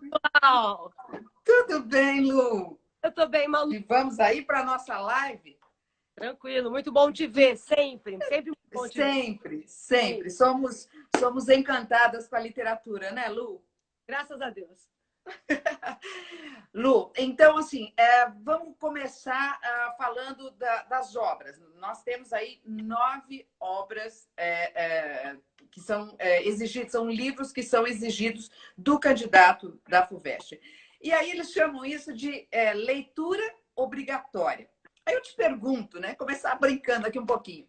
Pessoal, Tudo bem, Lu? eu tô bem, Malu. E vamos aí para a nossa live? Tranquilo, muito bom te ver, sempre. Sempre muito bom te ver. Sempre, Sim, sempre. Somos encantadas com a literatura, né, Lu? graças a Deus. Lu, então, assim, vamos começar falando das obras. Nós temos aí 9 obras que são exigidas, são livros que são exigidos do candidato da FUVEST. E aí eles chamam isso de leitura obrigatória. Aí eu te pergunto, né? Começar brincando aqui um pouquinho.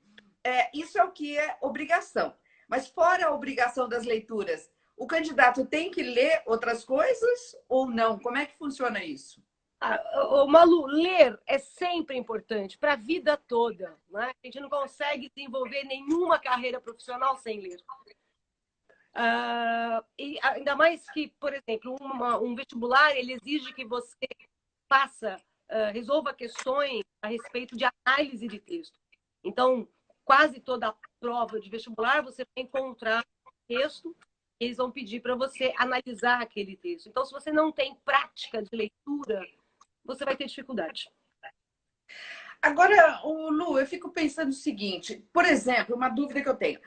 Isso é o que é obrigação. Mas fora a obrigação das leituras, o candidato tem que ler outras coisas ou não? Como é que funciona isso? Malu, ler é sempre importante para a vida toda. Né? A gente não consegue desenvolver nenhuma carreira profissional sem ler. E ainda mais que, por exemplo, um vestibular ele exige que você faça, resolva questões a respeito de análise de texto. Então, quase toda prova de vestibular você vai encontrar texto, eles vão pedir para você analisar aquele texto. Então, se você não tem prática de leitura, você vai ter dificuldade. Agora, Lu, eu fico pensando o seguinte, por exemplo, uma dúvida que eu tenho.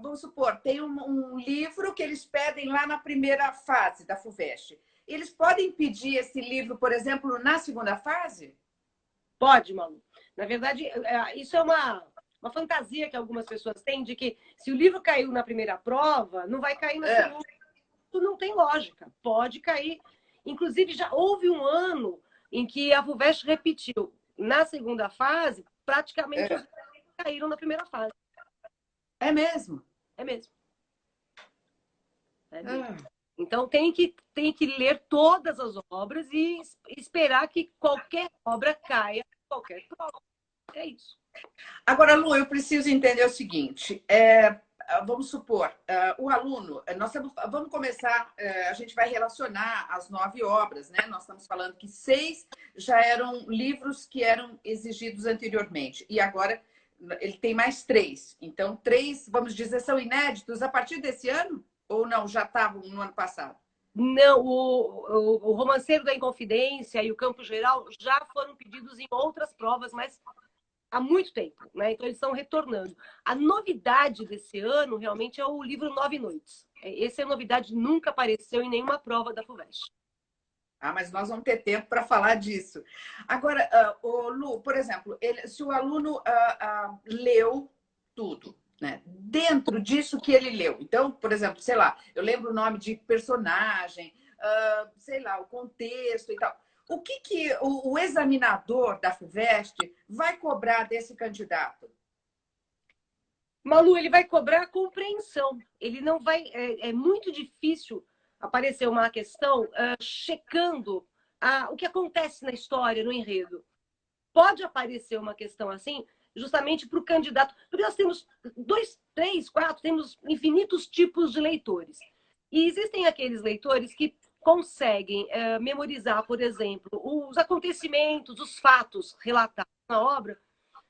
Vamos supor, tem um livro que eles pedem lá na primeira fase da FUVEST. Eles podem pedir esse livro, por exemplo, na segunda fase? Pode, Malu. Na verdade, isso é uma fantasia que algumas pessoas têm de que se o livro caiu na primeira prova, não vai cair na segunda. Isso não tem lógica. Pode cair. Inclusive, já houve um ano em que a FUVEST repetiu. Na segunda fase, praticamente os livros caíram na primeira fase. É mesmo? É mesmo. É mesmo. Ah. Então, tem que ler todas as obras e esperar que qualquer obra caia em qualquer prova. É isso. Agora, Lu, eu preciso entender o seguinte: vamos supor, o aluno, vamos começar, a gente vai relacionar as 9 obras, né? Nós estamos falando que 6 já eram livros que eram exigidos anteriormente, e agora ele tem mais 3. Então, 3, vamos dizer, são inéditos a partir desse ano? Ou não, já estavam no ano passado? Não, o Romanceiro da Inconfidência e o Campo Geral já foram pedidos em outras provas, mas há muito tempo, né? Então eles estão retornando. A novidade desse ano realmente é o livro Nove Noites. Essa é a novidade, nunca apareceu em nenhuma prova da FUVEST. Mas nós vamos ter tempo para falar disso. Agora, Lu, por exemplo, se o aluno leu tudo, né? Dentro disso que ele leu. Então, por exemplo, sei lá, eu lembro o nome de personagem, sei lá, o contexto e tal. O que o examinador da FUVEST vai cobrar desse candidato? Malu, ele vai cobrar a compreensão. Ele não vai. É muito difícil aparecer uma questão checando o que acontece na história, no enredo. Pode aparecer uma questão assim, justamente para o candidato, porque nós temos 2, 3, 4, temos infinitos tipos de leitores. E existem aqueles leitores que conseguem memorizar, por exemplo, os acontecimentos, os fatos relatados na obra,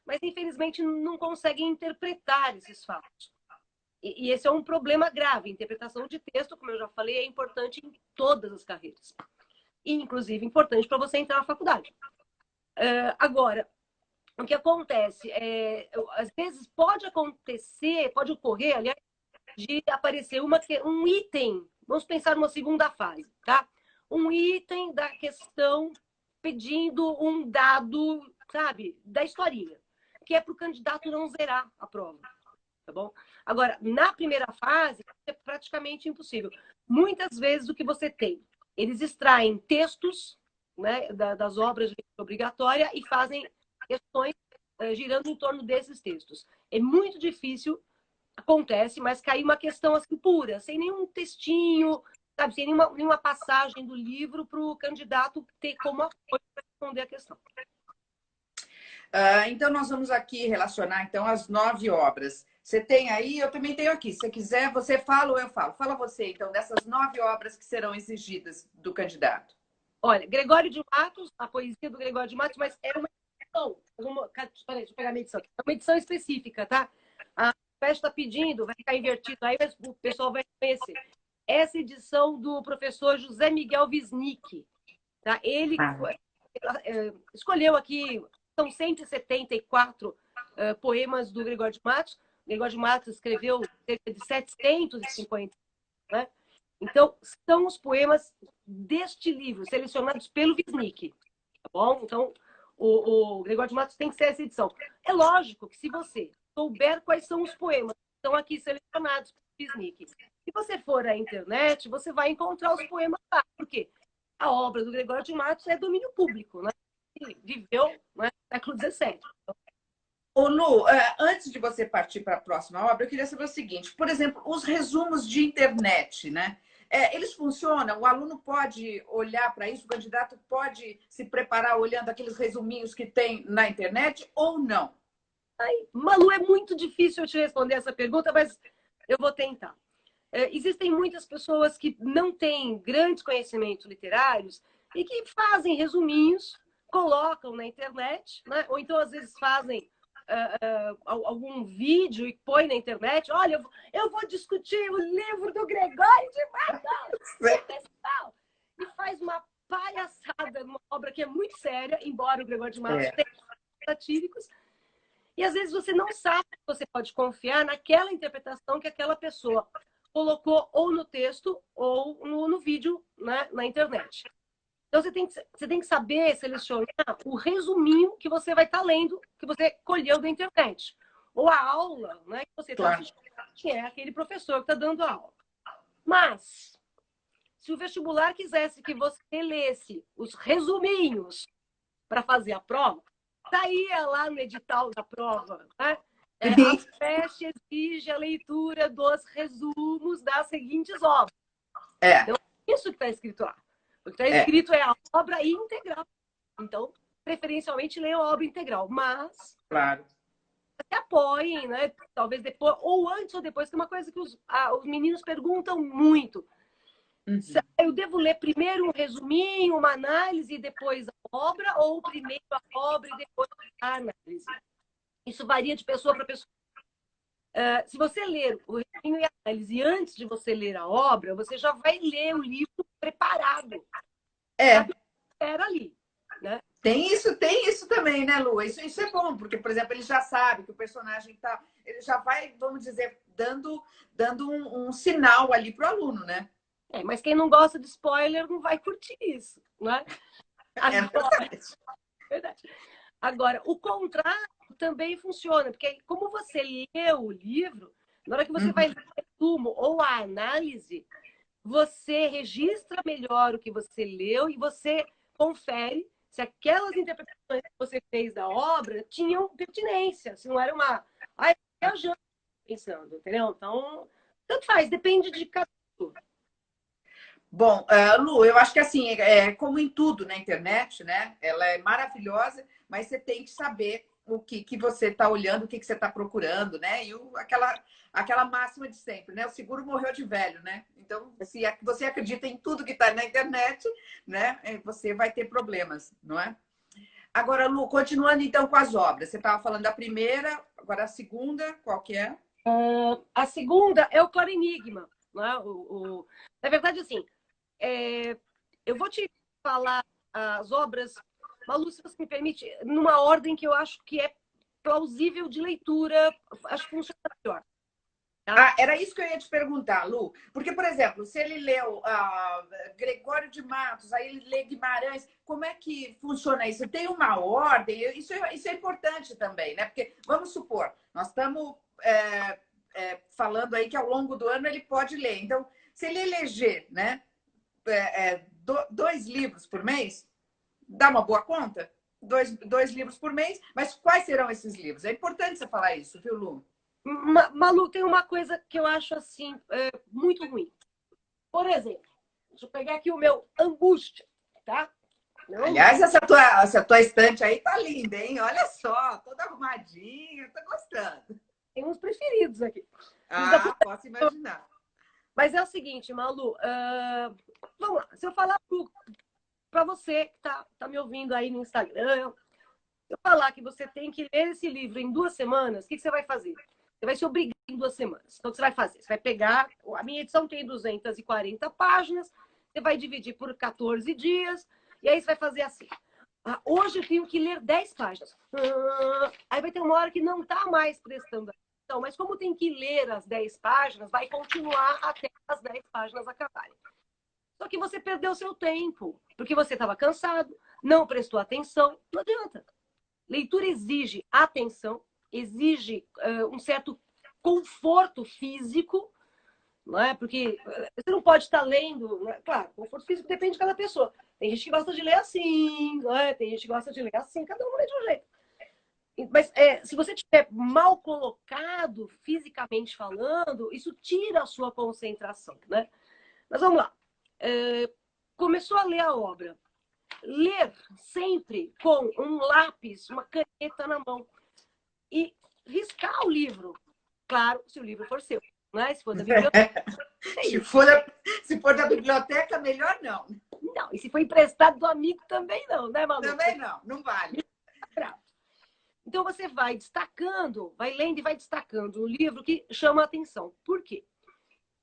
mas infelizmente não conseguem interpretar esses fatos. E esse é um problema grave. A interpretação de texto, como eu já falei, é importante em todas as carreiras. E, inclusive, importante para você entrar na faculdade. Agora, o que acontece às vezes pode acontecer, pode ocorrer, aliás, de aparecer um item, vamos pensar numa segunda fase, tá? Um item da questão pedindo um dado, sabe, da historinha, que é para o candidato não zerar a prova, tá bom? Agora, na primeira fase, é praticamente impossível. Muitas vezes o que você tem, eles extraem textos, né, das obras de leitura obrigatória e fazem questões girando em torno desses textos. É muito difícil, acontece, mas cair uma questão assim pura, sem nenhum textinho, sabe, sem nenhuma passagem do livro para o candidato ter como apoio para responder a questão. Então, nós vamos aqui relacionar então as 9 obras. Você tem aí, eu também tenho aqui. Se você quiser, você fala ou eu falo. Fala você, então, dessas 9 obras que serão exigidas do candidato. Olha, Gregório de Matos, a poesia do Gregório de Matos, mas é uma edição. Peraí, deixa eu pegar a edição. É uma edição específica, tá? A festa está pedindo, vai ficar invertido aí, mas o pessoal vai conhecer. essa edição do professor José Miguel Wisnik. Tá? Ele escolheu aqui, são 174 poemas do Gregório de Matos. O Gregório de Matos escreveu cerca de 750, né? Então, são os poemas deste livro, selecionados pelo Wisnik. Tá bom? Então, o Gregório de Matos tem que ser essa edição. É lógico que se você souber quais são os poemas que estão aqui selecionados pelo Wisnik, se você for à internet, você vai encontrar os poemas lá. Por quê? A obra do Gregório de Matos é domínio público, né? Ele viveu, né, no século XVII. Ô, Lu, antes de você partir para a próxima obra, eu queria saber o seguinte, por exemplo, os resumos de internet, né? Eles funcionam? O aluno pode olhar para isso? O candidato pode se preparar olhando aqueles resuminhos que tem na internet ou não? Ai, Malu, é muito difícil eu te responder essa pergunta, mas eu vou tentar. Existem muitas pessoas que não têm grandes conhecimentos literários e que fazem resuminhos, colocam na internet, né? Ou então, às vezes, fazem algum vídeo e põe na internet. Olha, eu vou discutir o livro do Gregório de Matos e faz uma palhaçada numa obra que é muito séria, embora o Gregório de Matos tenha satíricos. E às vezes você não sabe que você pode confiar naquela interpretação que aquela pessoa colocou ou no texto ou no vídeo, né, na internet. Então, você tem que saber selecionar o resuminho que você vai estar lendo, que você colheu da internet. Ou a aula, né, que você está assistindo, que é aquele professor que está dando a aula. Mas, se o vestibular quisesse que você lesse os resuminhos para fazer a prova, saía lá no edital da prova, né? A PEST exige a leitura dos resumos das seguintes obras. Então, isso que está escrito lá. O que está escrito é a obra integral. Então, preferencialmente, leiam a obra integral. Mas, claro, se apoiem, né? Talvez depois, ou antes ou depois, que é uma coisa que os meninos perguntam muito. Eu devo ler primeiro um resuminho, uma análise, e depois a obra, ou primeiro a obra e depois a análise? Isso varia de pessoa para pessoa. Se você ler o resuminho e a análise antes de você ler a obra, você já vai ler o livro preparado. Era ali, né? Tem isso também, né, Lu? Isso é bom, porque, por exemplo, ele já sabe que o personagem tá. Ele já vai, vamos dizer, dando um sinal ali para o aluno, né? Mas quem não gosta de spoiler não vai curtir isso, né? Verdade. Agora, o contrário também funciona, porque como você leu o livro, na hora que você vai ler o resumo ou a análise, você registra melhor o que você leu e você confere se aquelas interpretações que você fez da obra tinham pertinência, se não era uma... viajando, pensando, entendeu? Então, tanto faz, depende de cada um. Bom, Lu, eu acho que assim, como em tudo na internet, né? Ela é maravilhosa, mas você tem que saber o que você está olhando, o que você está procurando, né? E aquela máxima de sempre, né? O seguro morreu de velho, né? Então, se você acredita em tudo que está na internet, né? Você vai ter problemas, não é? Agora, Lu, continuando então com as obras. Você estava falando da primeira, agora a segunda, qual que é? A segunda é o Claro Enigma, né? Na verdade, assim, eu vou te falar as obras, Malu, se você me permite, numa ordem que eu acho que é plausível de leitura, acho que funciona melhor. Tá? Era isso que eu ia te perguntar, Lu. Porque, por exemplo, se ele leu Gregório de Matos, aí ele lê Guimarães, como é que funciona isso? Tem uma ordem? Isso é importante também, né? Porque, vamos supor, nós estamos falando aí que ao longo do ano ele pode ler. Então, se ele eleger, né, 2 livros por mês, dá uma boa conta? 2 livros por mês, mas quais serão esses livros? É importante você falar isso, viu, Lu? Malu, tem uma coisa que eu acho assim muito ruim. Por exemplo, deixa eu pegar aqui o meu Angústia, tá? Aliás, essa tua estante aí tá linda, hein? Olha só, toda arrumadinha, tô gostando. Tem uns preferidos aqui. Posso imaginar. Mas é o seguinte, Malu, vamos lá. Se eu falar para você que tá me ouvindo aí no Instagram, se eu falar que você tem que ler esse livro em 2 semanas, o que você vai fazer? Você Você vai se obrigar em 2 semanas. Então, o que você vai fazer? Você vai pegar... A minha edição tem 240 páginas. Você vai dividir por 14 dias. E aí você vai fazer assim. Hoje eu tenho que ler 10 páginas. Aí vai ter uma hora que não está mais prestando atenção. Mas como tem que ler as 10 páginas, vai continuar até as 10 páginas acabarem. Só que você perdeu seu tempo. Porque você estava cansado, não prestou atenção. Não adianta. Leitura exige atenção, exige um certo conforto físico, não é? Porque você não pode estar lendo, né? Claro, conforto físico depende de cada pessoa. Tem gente que gosta de ler assim, não é? Tem gente que gosta de ler assim, cada um lê de um jeito. Mas se você estiver mal colocado, fisicamente falando, isso tira a sua concentração, né? Mas vamos lá. Começou a ler a obra. Ler sempre com um lápis, uma caneta na mão. E riscar o livro. Claro, se o livro for seu. Né? Se for da biblioteca. Se for da biblioteca, melhor não. Não, e se for emprestado do amigo, também não, né, Malu? Também não, não vale. Então você vai destacando, vai lendo e vai destacando um livro que chama a atenção. Por quê?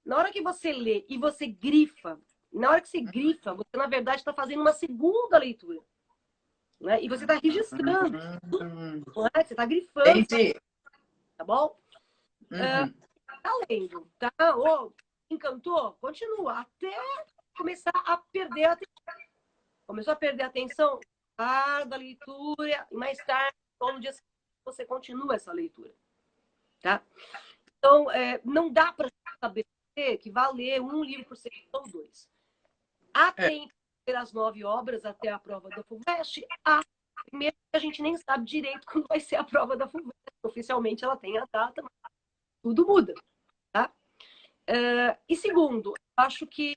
Na hora que você lê e você grifa, na hora que você grifa, você, na verdade, está fazendo uma segunda leitura. Né? E você está registrando. Não é? Você está grifando. Entendi. Tá bom? Tá lendo, tá? Encantou? Continua. Até começar a perder a atenção. Começou a perder a atenção? Da leitura. E mais tarde, no dia seguinte, você continua essa leitura. Tá? Então, não dá para saber que vai ler um livro por semana ou 2. Há tempo as 9 obras até a prova da FUVEST. Primeiro, a gente nem sabe direito quando vai ser a prova da FUVEST. Oficialmente, ela tem a data, mas tudo muda. Tá? E segundo, acho que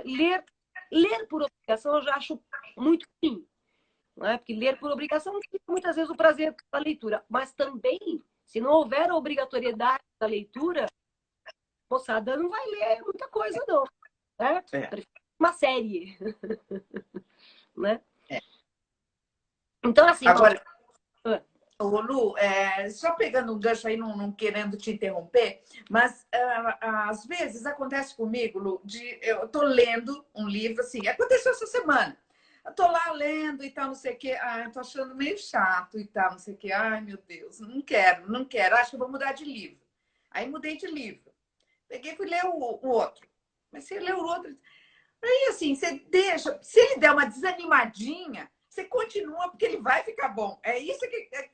ler por obrigação eu já acho muito ruim. Não é? Porque ler por obrigação não tem muitas vezes o prazer da leitura. Mas também, se não houver a obrigatoriedade da leitura, a moçada não vai ler muita coisa, não. Certo? Uma série. Né? Então, assim... Agora, Lu, só pegando um gancho aí, não querendo te interromper, mas às vezes acontece comigo, Lu, eu tô lendo um livro, assim, aconteceu essa semana. Eu tô lá lendo e tal, não sei o quê. Eu tô achando meio chato e tal, não sei o quê. Ai, meu Deus, não quero. Acho que eu vou mudar de livro. Aí mudei de livro. Peguei e fui ler o outro. Mas você leu o outro... Aí, assim, você deixa... Se ele der uma desanimadinha, você continua, porque ele vai ficar bom. É isso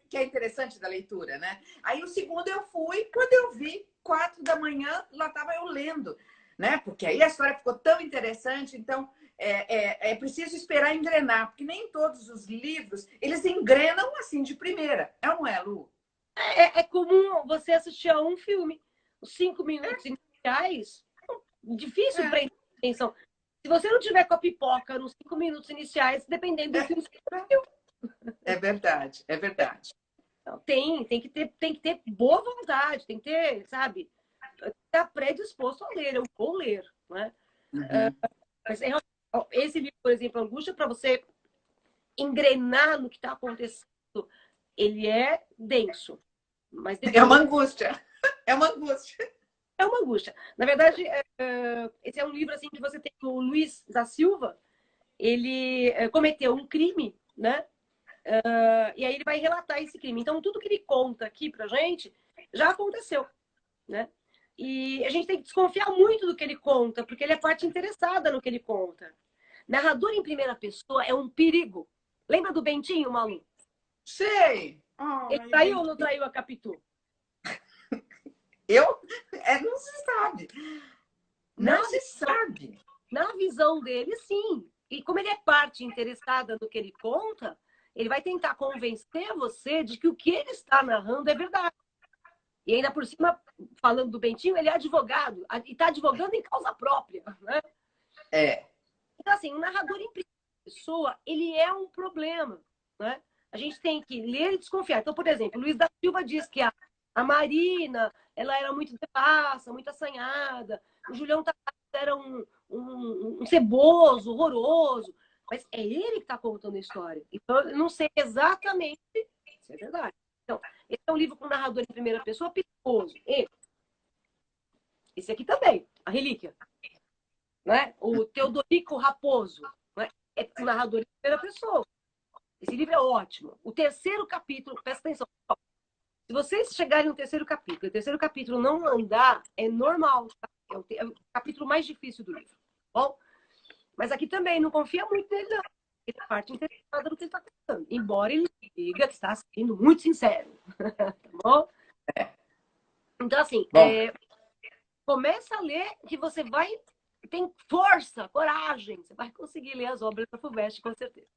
que é interessante da leitura, né? Aí, o segundo eu fui, quando eu vi, 4 da manhã, lá estava eu lendo, né? Porque aí a história ficou tão interessante. Então, é preciso esperar engrenar, porque nem todos os livros, eles engrenam assim de primeira. É ou não é, Lu? É comum você assistir a um filme. Os 5 minutos iniciais, difícil prender atenção. Se você não tiver com a pipoca nos 5 minutos iniciais, dependendo do filme, você não viu. É verdade, é verdade. Então, tem que ter boa vontade, tem que ter, sabe, estar predisposto a ler. Eu vou ler, né? Mas esse livro, por exemplo, Angústia, para você engrenar no que está acontecendo, ele é denso. Mas depois... É uma angústia. É uma angústia. É uma angústia. Na verdade, esse é um livro assim que você tem o Luiz da Silva. Ele cometeu um crime, né? E aí ele vai relatar esse crime. Então, tudo que ele conta aqui pra gente já aconteceu, né? E a gente tem que desconfiar muito do que ele conta, porque ele é parte interessada no que ele conta. Narrador em primeira pessoa é um perigo. Lembra do Bentinho, Malu? Sei! Ele traiu ou não traiu a Capitu? Não se sabe. Não se sabe. Na visão dele, sim. E como ele é parte interessada no que ele conta, ele vai tentar convencer você de que o que ele está narrando é verdade. E ainda por cima, falando do Bentinho, ele é advogado. E está advogando em causa própria. Né? Então, assim, o narrador em primeira pessoa, ele é um problema. Né? A gente tem que ler e desconfiar. Então, por exemplo, Luiz da Silva diz que a Marina, ela era muito devassa, muito assanhada. O Julião Tavares era um ceboso, horroroso. Mas é ele que está contando a história. Então, eu não sei exatamente se é verdade. Então, esse é um livro com narrador em primeira pessoa, perigoso. Esse aqui também, A Relíquia. Né? O Teodorico Raposo, né? É um narrador em primeira pessoa. Esse livro é ótimo. O terceiro capítulo, presta atenção. Se vocês chegarem no terceiro capítulo, e o terceiro capítulo não andar, é normal. Tá? É o capítulo mais difícil do livro. Bom? Mas aqui também, não confia muito nele, não. Ele é parte interessada no que ele está contando. Embora ele diga que está sendo muito sincero. Tá bom? Então, assim, começa a ler que você vai... Tem força, coragem. Você vai conseguir ler as obras da FUVEST, com certeza.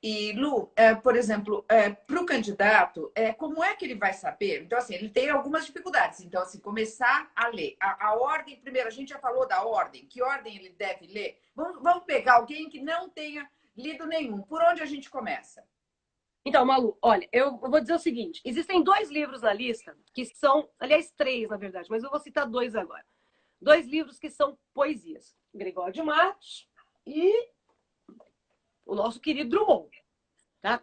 E, Lu, por exemplo, para o candidato, como é que ele vai saber? Então, assim, ele tem algumas dificuldades. Então, assim, começar a ler. A ordem, primeiro, a gente já falou da ordem. Que ordem ele deve ler? Vamos pegar alguém que não tenha lido nenhum. Por onde a gente começa? Então, Malu, olha, eu vou dizer o seguinte. Existem 2 livros na lista, que são... Aliás, 3, na verdade, mas eu vou citar 2 agora. 2 livros que são poesias. Gregório de Matos e o nosso querido Drummond. Tá?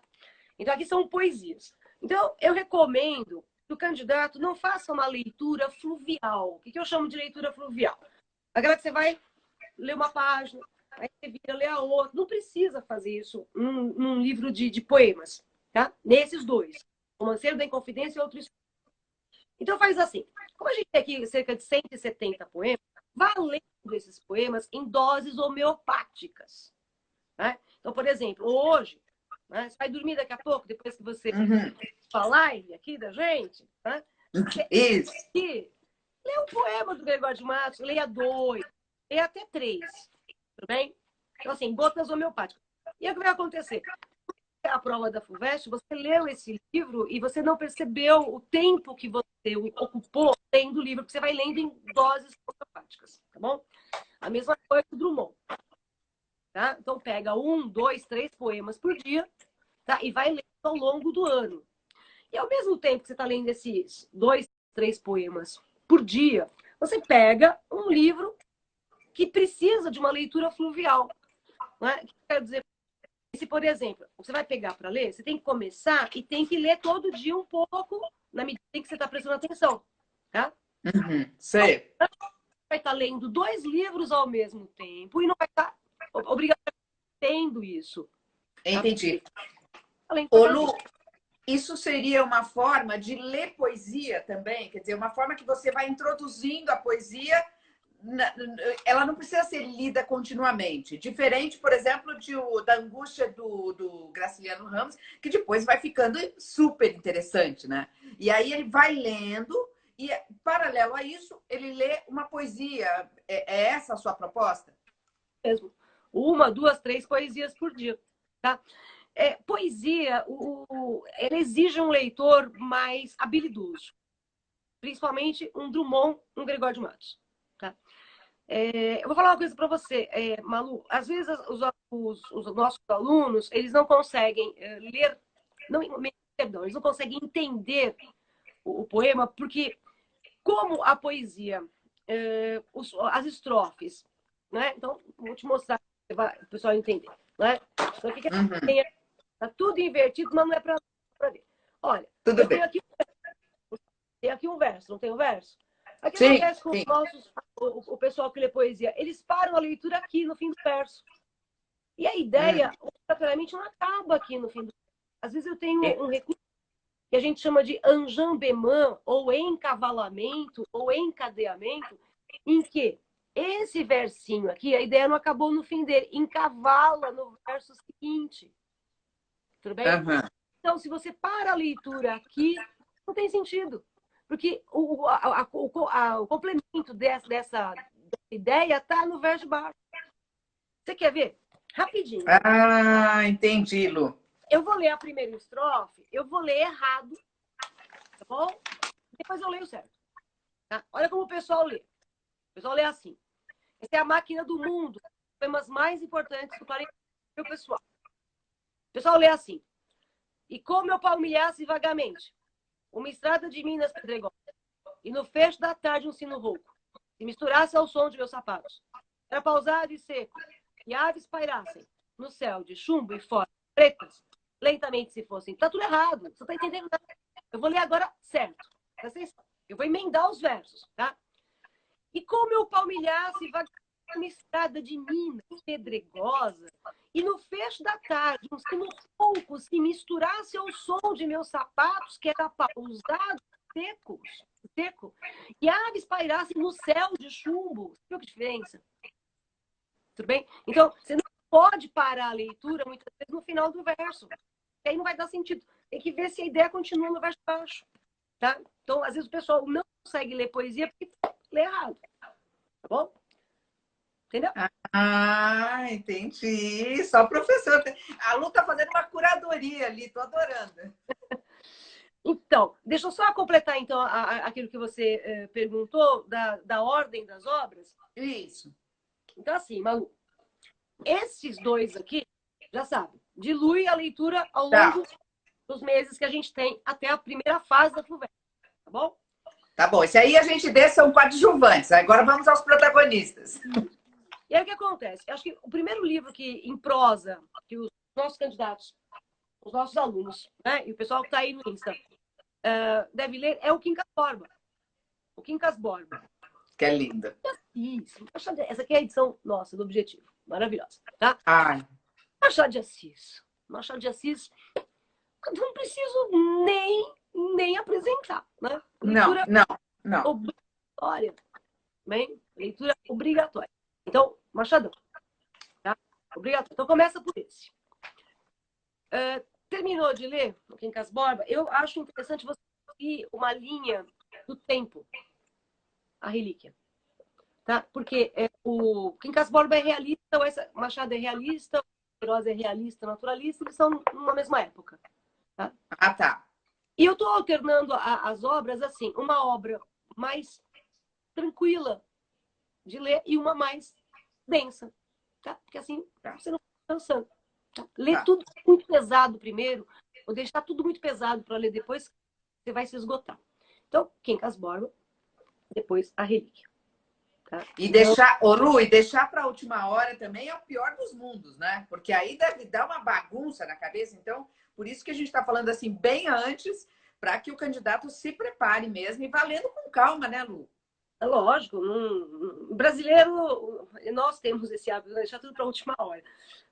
Então, aqui são poesias. Então, eu recomendo que o candidato não faça uma leitura fluvial. O que eu chamo de leitura fluvial? Aquela que você vai ler uma página, aí você vira ler a outra. Não precisa fazer isso num livro de poemas. Tá? Nesses 2. Romanceiro da Inconfidência e outro. Então, faz assim. Como a gente tem aqui cerca de 170 poemas, vá lendo esses poemas em doses homeopáticas. Né? Então, por exemplo, hoje, né, você vai dormir daqui a pouco, depois que você falar aqui da gente, né? Isso. Lê um poema do Gregório de Matos, leia 2, leia até 3. Tudo bem? Então, assim, gotas homeopáticas. E aí o que vai acontecer? A prova da FUVEST, você leu esse livro e você não percebeu o tempo que você ocupou lendo o livro, porque você vai lendo em doses homeopáticas, tá bom? A mesma coisa do Drummond. Tá? Então, pega 1, 2, 3 poemas por dia, tá? E vai lendo ao longo do ano. E ao mesmo tempo que você está lendo esses 2, 3 poemas por dia, você pega um livro que precisa de uma leitura fluvial. Né? O que eu quero dizer? Se, por exemplo, você vai pegar para ler, você tem que começar e tem que ler todo dia um pouco, na medida em que você está prestando atenção. Tá? Sei. Então, você vai estar lendo 2 livros ao mesmo tempo e não vai estar obrigatoriamente tendo isso. Entendi. Tá? Ô, Lu, isso seria uma forma de ler poesia também? Quer dizer, uma forma que você vai introduzindo a poesia, ela não precisa ser lida continuamente. Diferente, por exemplo, da Angústia do Graciliano Ramos, que depois vai ficando super interessante, né? E aí ele vai lendo e, paralelo a isso, ele lê uma poesia. É essa a sua proposta? Mesmo. 1, 2, 3 poesias por dia. Tá? Poesia, ela exige um leitor mais habilidoso. Principalmente um Drummond, um Gregório de Matos. Tá? Eu vou falar uma coisa para você, Malu. Às vezes os nossos alunos, eles não conseguem ler, perdão, eles não conseguem entender o poema, porque como a poesia, as estrofes, né? Então, vou te mostrar para o pessoal entender. Né? Então, o que tem? Está tudo invertido, mas não é para ver. Olha, Tudo bem. Tem aqui um verso, não tem um verso? Aqui Sim, acontece com o pessoal que lê poesia. Eles param a leitura aqui no fim do verso. E a ideia, obrigatoriamente, não acaba aqui no fim do verso. Às vezes eu tenho um recurso que a gente chama de enjambement, ou encavalamento, ou encadeamento, em que esse versinho aqui, a ideia não acabou no fim dele, encavala no verso seguinte. Tudo bem? Então, se você para a leitura aqui, não tem sentido. Porque o complemento dessa ideia está no verso baixo. Você quer ver? Rapidinho. Entendi, Lu. Eu vou ler a primeira estrofe, eu vou ler errado, tá bom? Depois eu leio certo. Tá? Olha como o pessoal lê. O pessoal lê assim. Essa é a máquina do mundo, os temas mais importantes do planeta, meu pessoal. O pessoal lê assim. E como eu palmilhasse vagamente uma estrada de Minas Pedregosa, e no fecho da tarde um sino rouco, se misturasse ao som de meus sapatos, era pausado e seco, e aves pairassem no céu de chumbo e folhas pretas, lentamente se fosse. Tá tudo errado. Você não tá entendendo nada. Eu vou ler agora certo. Presta atenção. Eu vou emendar os versos, tá? E como eu palmilhasse uma estrada de Minas pedregosa, e no fecho da tarde, um sino rouco se misturasse ao som de meus sapatos, que era pausado, seco, e aves pairassem no céu de chumbo. Você viu que diferença? Tudo bem? Então, você não pode parar a leitura, muitas vezes, no final do verso. E aí não vai dar sentido. Tem que ver se a ideia continua no verso baixo. Tá? Então, às vezes, o pessoal não consegue ler poesia porque lê errado. Tá bom? Entendeu? Ah, entendi. Só professor. A Lu tá fazendo uma curadoria ali, tô adorando. Então, deixa eu só completar então aquilo que você perguntou da ordem das obras. Isso. Então, assim, Malu, esses dois aqui, já sabe, dilui a leitura ao longo dos meses que a gente tem até a primeira fase da FUVEST, tá bom? Tá bom, esse aí a gente vê são coadjuvantes. Agora vamos aos protagonistas. E aí o que acontece? Eu acho que o primeiro livro que em prosa, que os nossos candidatos, os nossos alunos, né, e o pessoal que está aí no Insta, deve ler é o Quincas Borba. O Quincas Borba. Que é linda. Isso. Essa aqui é a edição nossa, do Objetivo. Maravilhosa, tá? Ai. Machado de Assis. Machado de Assis, não preciso nem apresentar, né? Leitura não. obrigatória. Bem? Leitura obrigatória. Então, Machadão. Tá? Obrigatório. Então, começa por esse. Terminou de ler o Quincas Borba? Eu acho interessante você seguir uma linha do tempo. A relíquia. Tá? Porque o Quincas Borba é realista, o Machado é realista, o Queiroz é realista, naturalista, eles são numa mesma época. Tá? Ah, tá. E eu estou alternando as obras assim, uma obra mais tranquila de ler e uma mais densa. Tá? Porque assim você não fica cansando. Tá? Ler tudo muito pesado primeiro, ou deixar tudo muito pesado para ler depois, você vai se esgotar. Então, Quincas Borba, depois a relíquia. Tá? E deixar, Lu, e deixar para a última hora também é o pior dos mundos, né? Porque aí deve dar uma bagunça na cabeça. Então, por isso que a gente está falando assim bem antes, para que o candidato se prepare mesmo e valendo com calma, né, Lu? É lógico, brasileiro, nós temos esse hábito de deixar tudo para a última hora.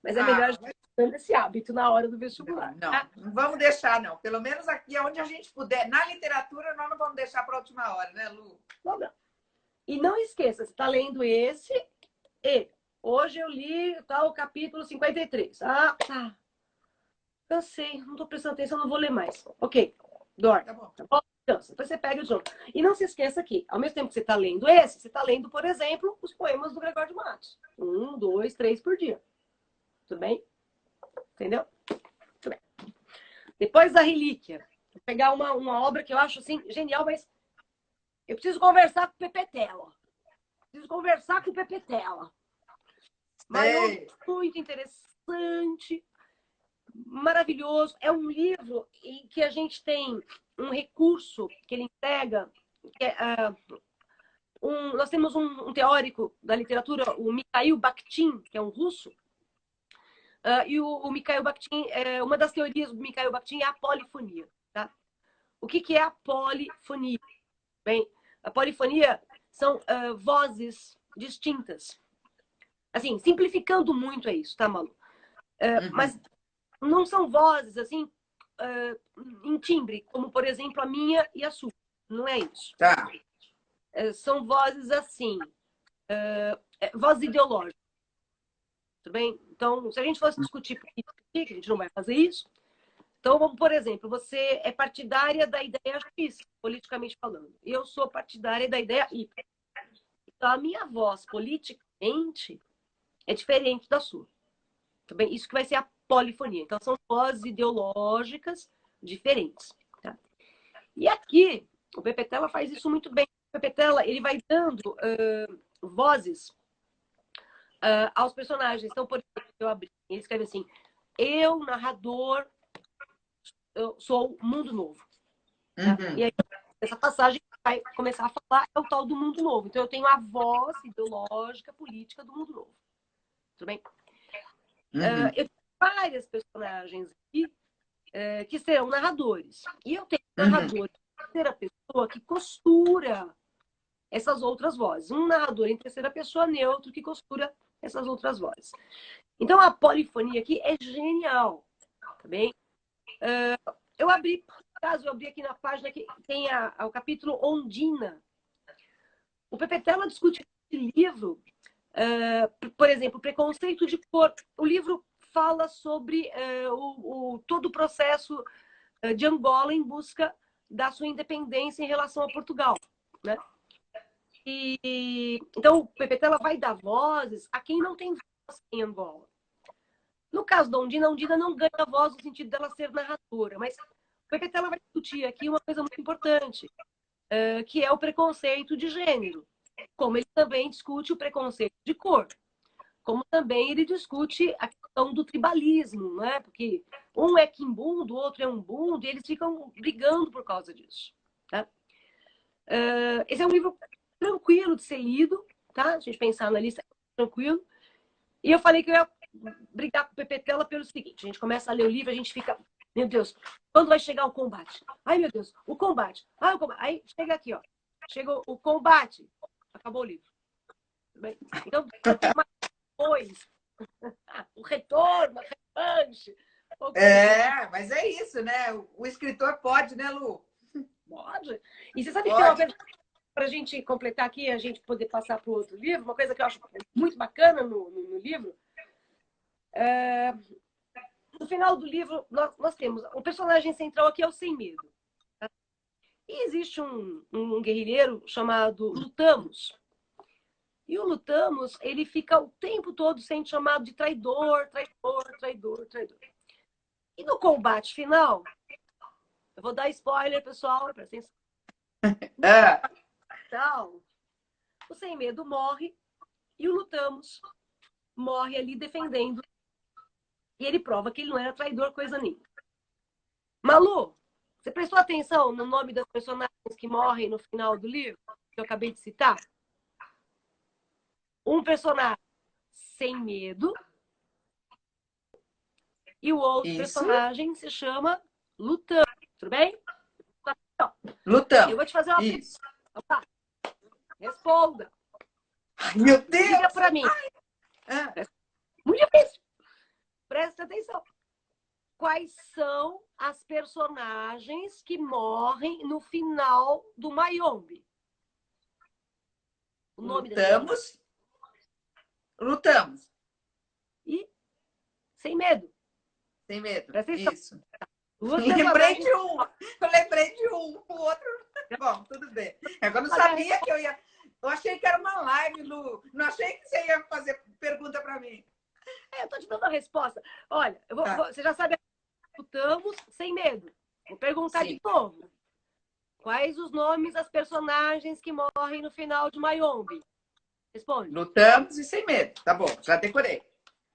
Mas é melhor a gente ter esse hábito na hora do vestibular. Não vamos deixar, não. Pelo menos aqui, onde a gente puder. Na literatura, nós não vamos deixar para a última hora, né, Lu? Não. E não esqueça, você está lendo esse e hoje eu li o capítulo 53. Ah, tá. Cansei, não estou prestando atenção, não vou ler mais. Ok, dorme. Tá bom? Cansa. Depois você pega de novo. E não se esqueça que, ao mesmo tempo que você está lendo esse, você está lendo, por exemplo, os poemas do Gregório de Matos. 1, 2, 3 por dia. Tudo bem? Entendeu? Tudo bem. Depois da relíquia, vou pegar uma obra que eu acho assim genial, mas eu preciso conversar com o Pepe Tela. Mas muito interessante, maravilhoso. É um livro em que a gente tem um recurso que ele entrega, que é, nós temos um teórico da literatura, o Mikhail Bakhtin, que é um russo, e o Mikhail Bakhtin, uma das teorias do Mikhail Bakhtin é a polifonia. Tá? O que é a polifonia? Bem, a polifonia são vozes distintas. Assim, simplificando muito é isso, tá, Malu? Mas não são vozes, assim, em timbre, como, por exemplo, a minha e a sua. Não é isso. Tá. São vozes assim, vozes ideológicas. Tudo bem? Então, se a gente fosse discutir política aqui, que a gente não vai fazer isso, então, por exemplo, você é partidária da ideia X, politicamente falando. E eu sou partidária da ideia Y. Então, a minha voz, politicamente, é diferente da sua. Tá bem? Isso que vai ser a polifonia. Então, são vozes ideológicas diferentes. Tá? E aqui, o Pepe Tela faz isso muito bem. O Pepe Tela, ele vai dando vozes aos personagens. Então, por exemplo, eu abri, ele escreve assim, eu, narrador, eu sou o Mundo Novo. Tá? E aí, essa passagem vai começar a falar é o tal do Mundo Novo. Então, eu tenho a voz ideológica, política do Mundo Novo. Tudo bem? Eu tenho várias personagens aqui que serão narradores. E eu tenho um Uhum. narrador em terceira pessoa que costura essas outras vozes. Um narrador em terceira pessoa neutro que costura essas outras vozes. Então, a polifonia aqui é genial, tá bem? Eu abri aqui na página que tem o capítulo Ondina. O Pepe Tela discute esse livro, por exemplo, preconceito de cor. O livro fala sobre todo o processo de Angola em busca da sua independência em relação a Portugal, né? Então, o Pepe Tela vai dar vozes a quem não tem voz em Angola. No caso da Ondina, a Ondina não ganha voz no sentido dela ser narradora, mas o Pepe Tela vai discutir aqui uma coisa muito importante, que é o preconceito de gênero, como ele também discute o preconceito de cor, como também ele discute a questão do tribalismo, né? Porque um é quimbundo, o outro é umbundo, e eles ficam brigando por causa disso. Tá? Esse é um livro tranquilo de ser lido, tá? Se a gente pensar na lista, tranquilo. E eu falei que eu ia brigar com o Pepe Tela pelo seguinte: a gente começa a ler o livro, a gente fica, meu Deus, quando vai chegar o combate? Ai, meu Deus, o combate. Ai, o combate. Aí chega aqui, ó. Chega o combate. Acabou o livro. Bem, então, depois, o retorno, a revanche. Mas é isso, né? O escritor pode, né, Lu? Pode. E você sabe que tem uma coisa, para a gente completar aqui, a gente poder passar para o outro livro, uma coisa que eu acho muito bacana no livro. No final do livro, nós temos o personagem central aqui é o Sem Medo. Tá? E existe um guerrilheiro chamado Lutamos. E o Lutamos, ele fica o tempo todo sendo chamado de traidor, traidor, traidor, traidor. E no combate final, eu vou dar spoiler, pessoal, presta atenção. Então, o Sem Medo morre e o Lutamos morre ali defendendo. E ele prova que ele não era traidor, coisa nenhuma. Malu, você prestou atenção no nome das personagens que morrem no final do livro, que eu acabei de citar? Um personagem Sem Medo e o outro personagem se chama Lutamos, tudo bem? Lutamos. Eu vou te fazer uma pergunta. Responda. Ai, meu Deus! Diga para mim. Muito difícil. Presta atenção. Quais são as personagens que morrem no final do Mayombe? O nome Lutamos. E Sem Medo. Sem Medo. Presta atenção. Isso. Lembrei de um. Eu lembrei de um. O outro. Bom, tudo bem. Eu não sabia que eu ia. Eu achei que era uma live, Lu. Não achei que você ia fazer pergunta para mim. Eu tô te dando a resposta. Olha, você já sabe. Lutamos Sem Medo. Vou perguntar de novo. Quais os nomes das personagens que morrem no final de Mayombe? Responde. Lutamos e Sem Medo. Tá bom, já decorei.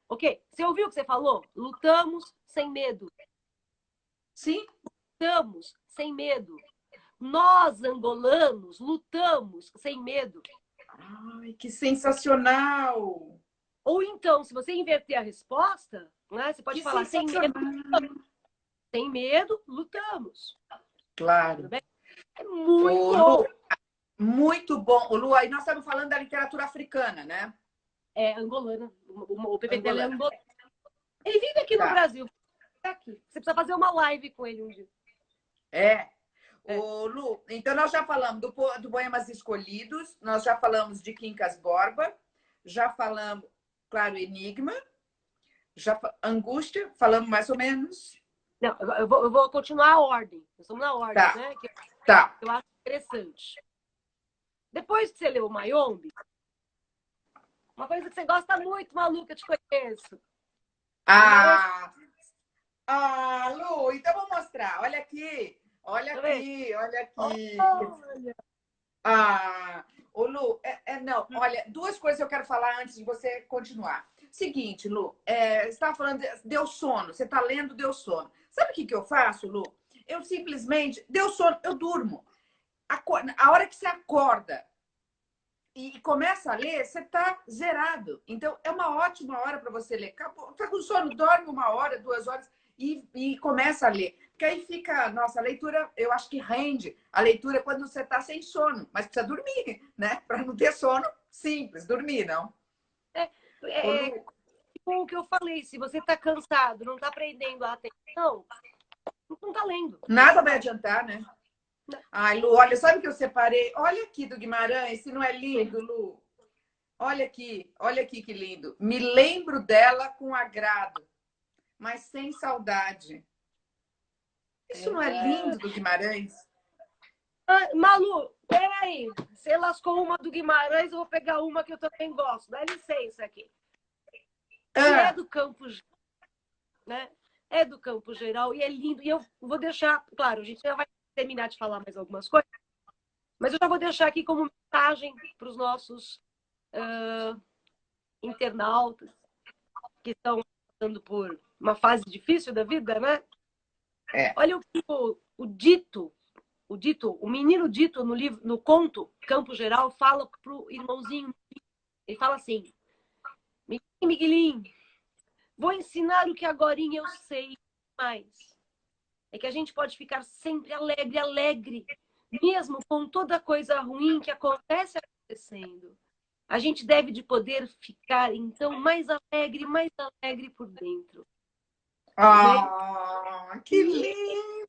Ok. Você ouviu o que você falou? Lutamos sem medo. Sim. Lutamos sem medo. Nós, angolanos, lutamos sem medo. Ai, que sensacional! Ou então, se você inverter a resposta, né, você pode falar sem medo. Sem medo, lutamos. Claro. Tudo bem? É muito bom. Lu, muito bom. Lu, aí nós estamos falando da literatura africana, né? É, angolana. O Pepe Tela é angolano. Ele vive aqui no Brasil. Aqui. Você precisa fazer uma live com ele um dia. Ô, Lu, então nós já falamos do Poemas Escolhidos, nós já falamos de Quincas Borba, já falamos, claro, Enigma, Angústia, falamos mais ou menos. Não, eu vou continuar a ordem. Nós estamos na ordem, né? Que eu acho interessante. Depois que você leu o Mayombe, uma coisa que você gosta muito, Malu, que eu te conheço. Lu, então vou mostrar. Olha aqui. Olha aqui. Ô, Lu, não, olha, duas coisas eu quero falar antes de você continuar. Seguinte, Lu, você estava falando, deu sono, você está lendo, deu sono. Sabe o que eu faço, Lu? Eu simplesmente, deu sono, eu durmo. A hora que você acorda e começa a ler, você está zerado. Então, é uma ótima hora para você ler. Está com sono, dorme 1 hora, 2 horas. e começa a ler. Porque aí fica, nossa, a leitura, eu acho que rende. A leitura é quando você está sem sono, mas precisa dormir, né? Para não ter sono, simples, dormir, não? É com o que eu falei, se você está cansado, não está prendendo a atenção, não está lendo. Nada vai adiantar, né? Ai, Lu, olha, sabe o que eu separei? Olha aqui do Guimarães, se não é lindo, Lu. Olha aqui que lindo. Me lembro dela com agrado, mas sem saudade. Isso não é lindo do Guimarães? Malu, peraí. Você lascou uma do Guimarães, eu vou pegar uma que eu também gosto. Dá licença aqui. É do Campo, né? É do Campo Geral e é lindo. E eu vou deixar, claro, a gente já vai terminar de falar mais algumas coisas, mas eu já vou deixar aqui como mensagem para os nossos internautas que estão passando por uma fase difícil da vida, né? Olha o que o menino Dito no livro, no conto Campo Geral, fala pro irmãozinho. Ele fala assim: Miguelinho, vou ensinar o que agorinha eu sei mais. É que a gente pode ficar sempre alegre, mesmo com toda coisa ruim que acontece acontecendo. A gente deve de poder ficar, então, mais alegre por dentro. Ah, que lindo!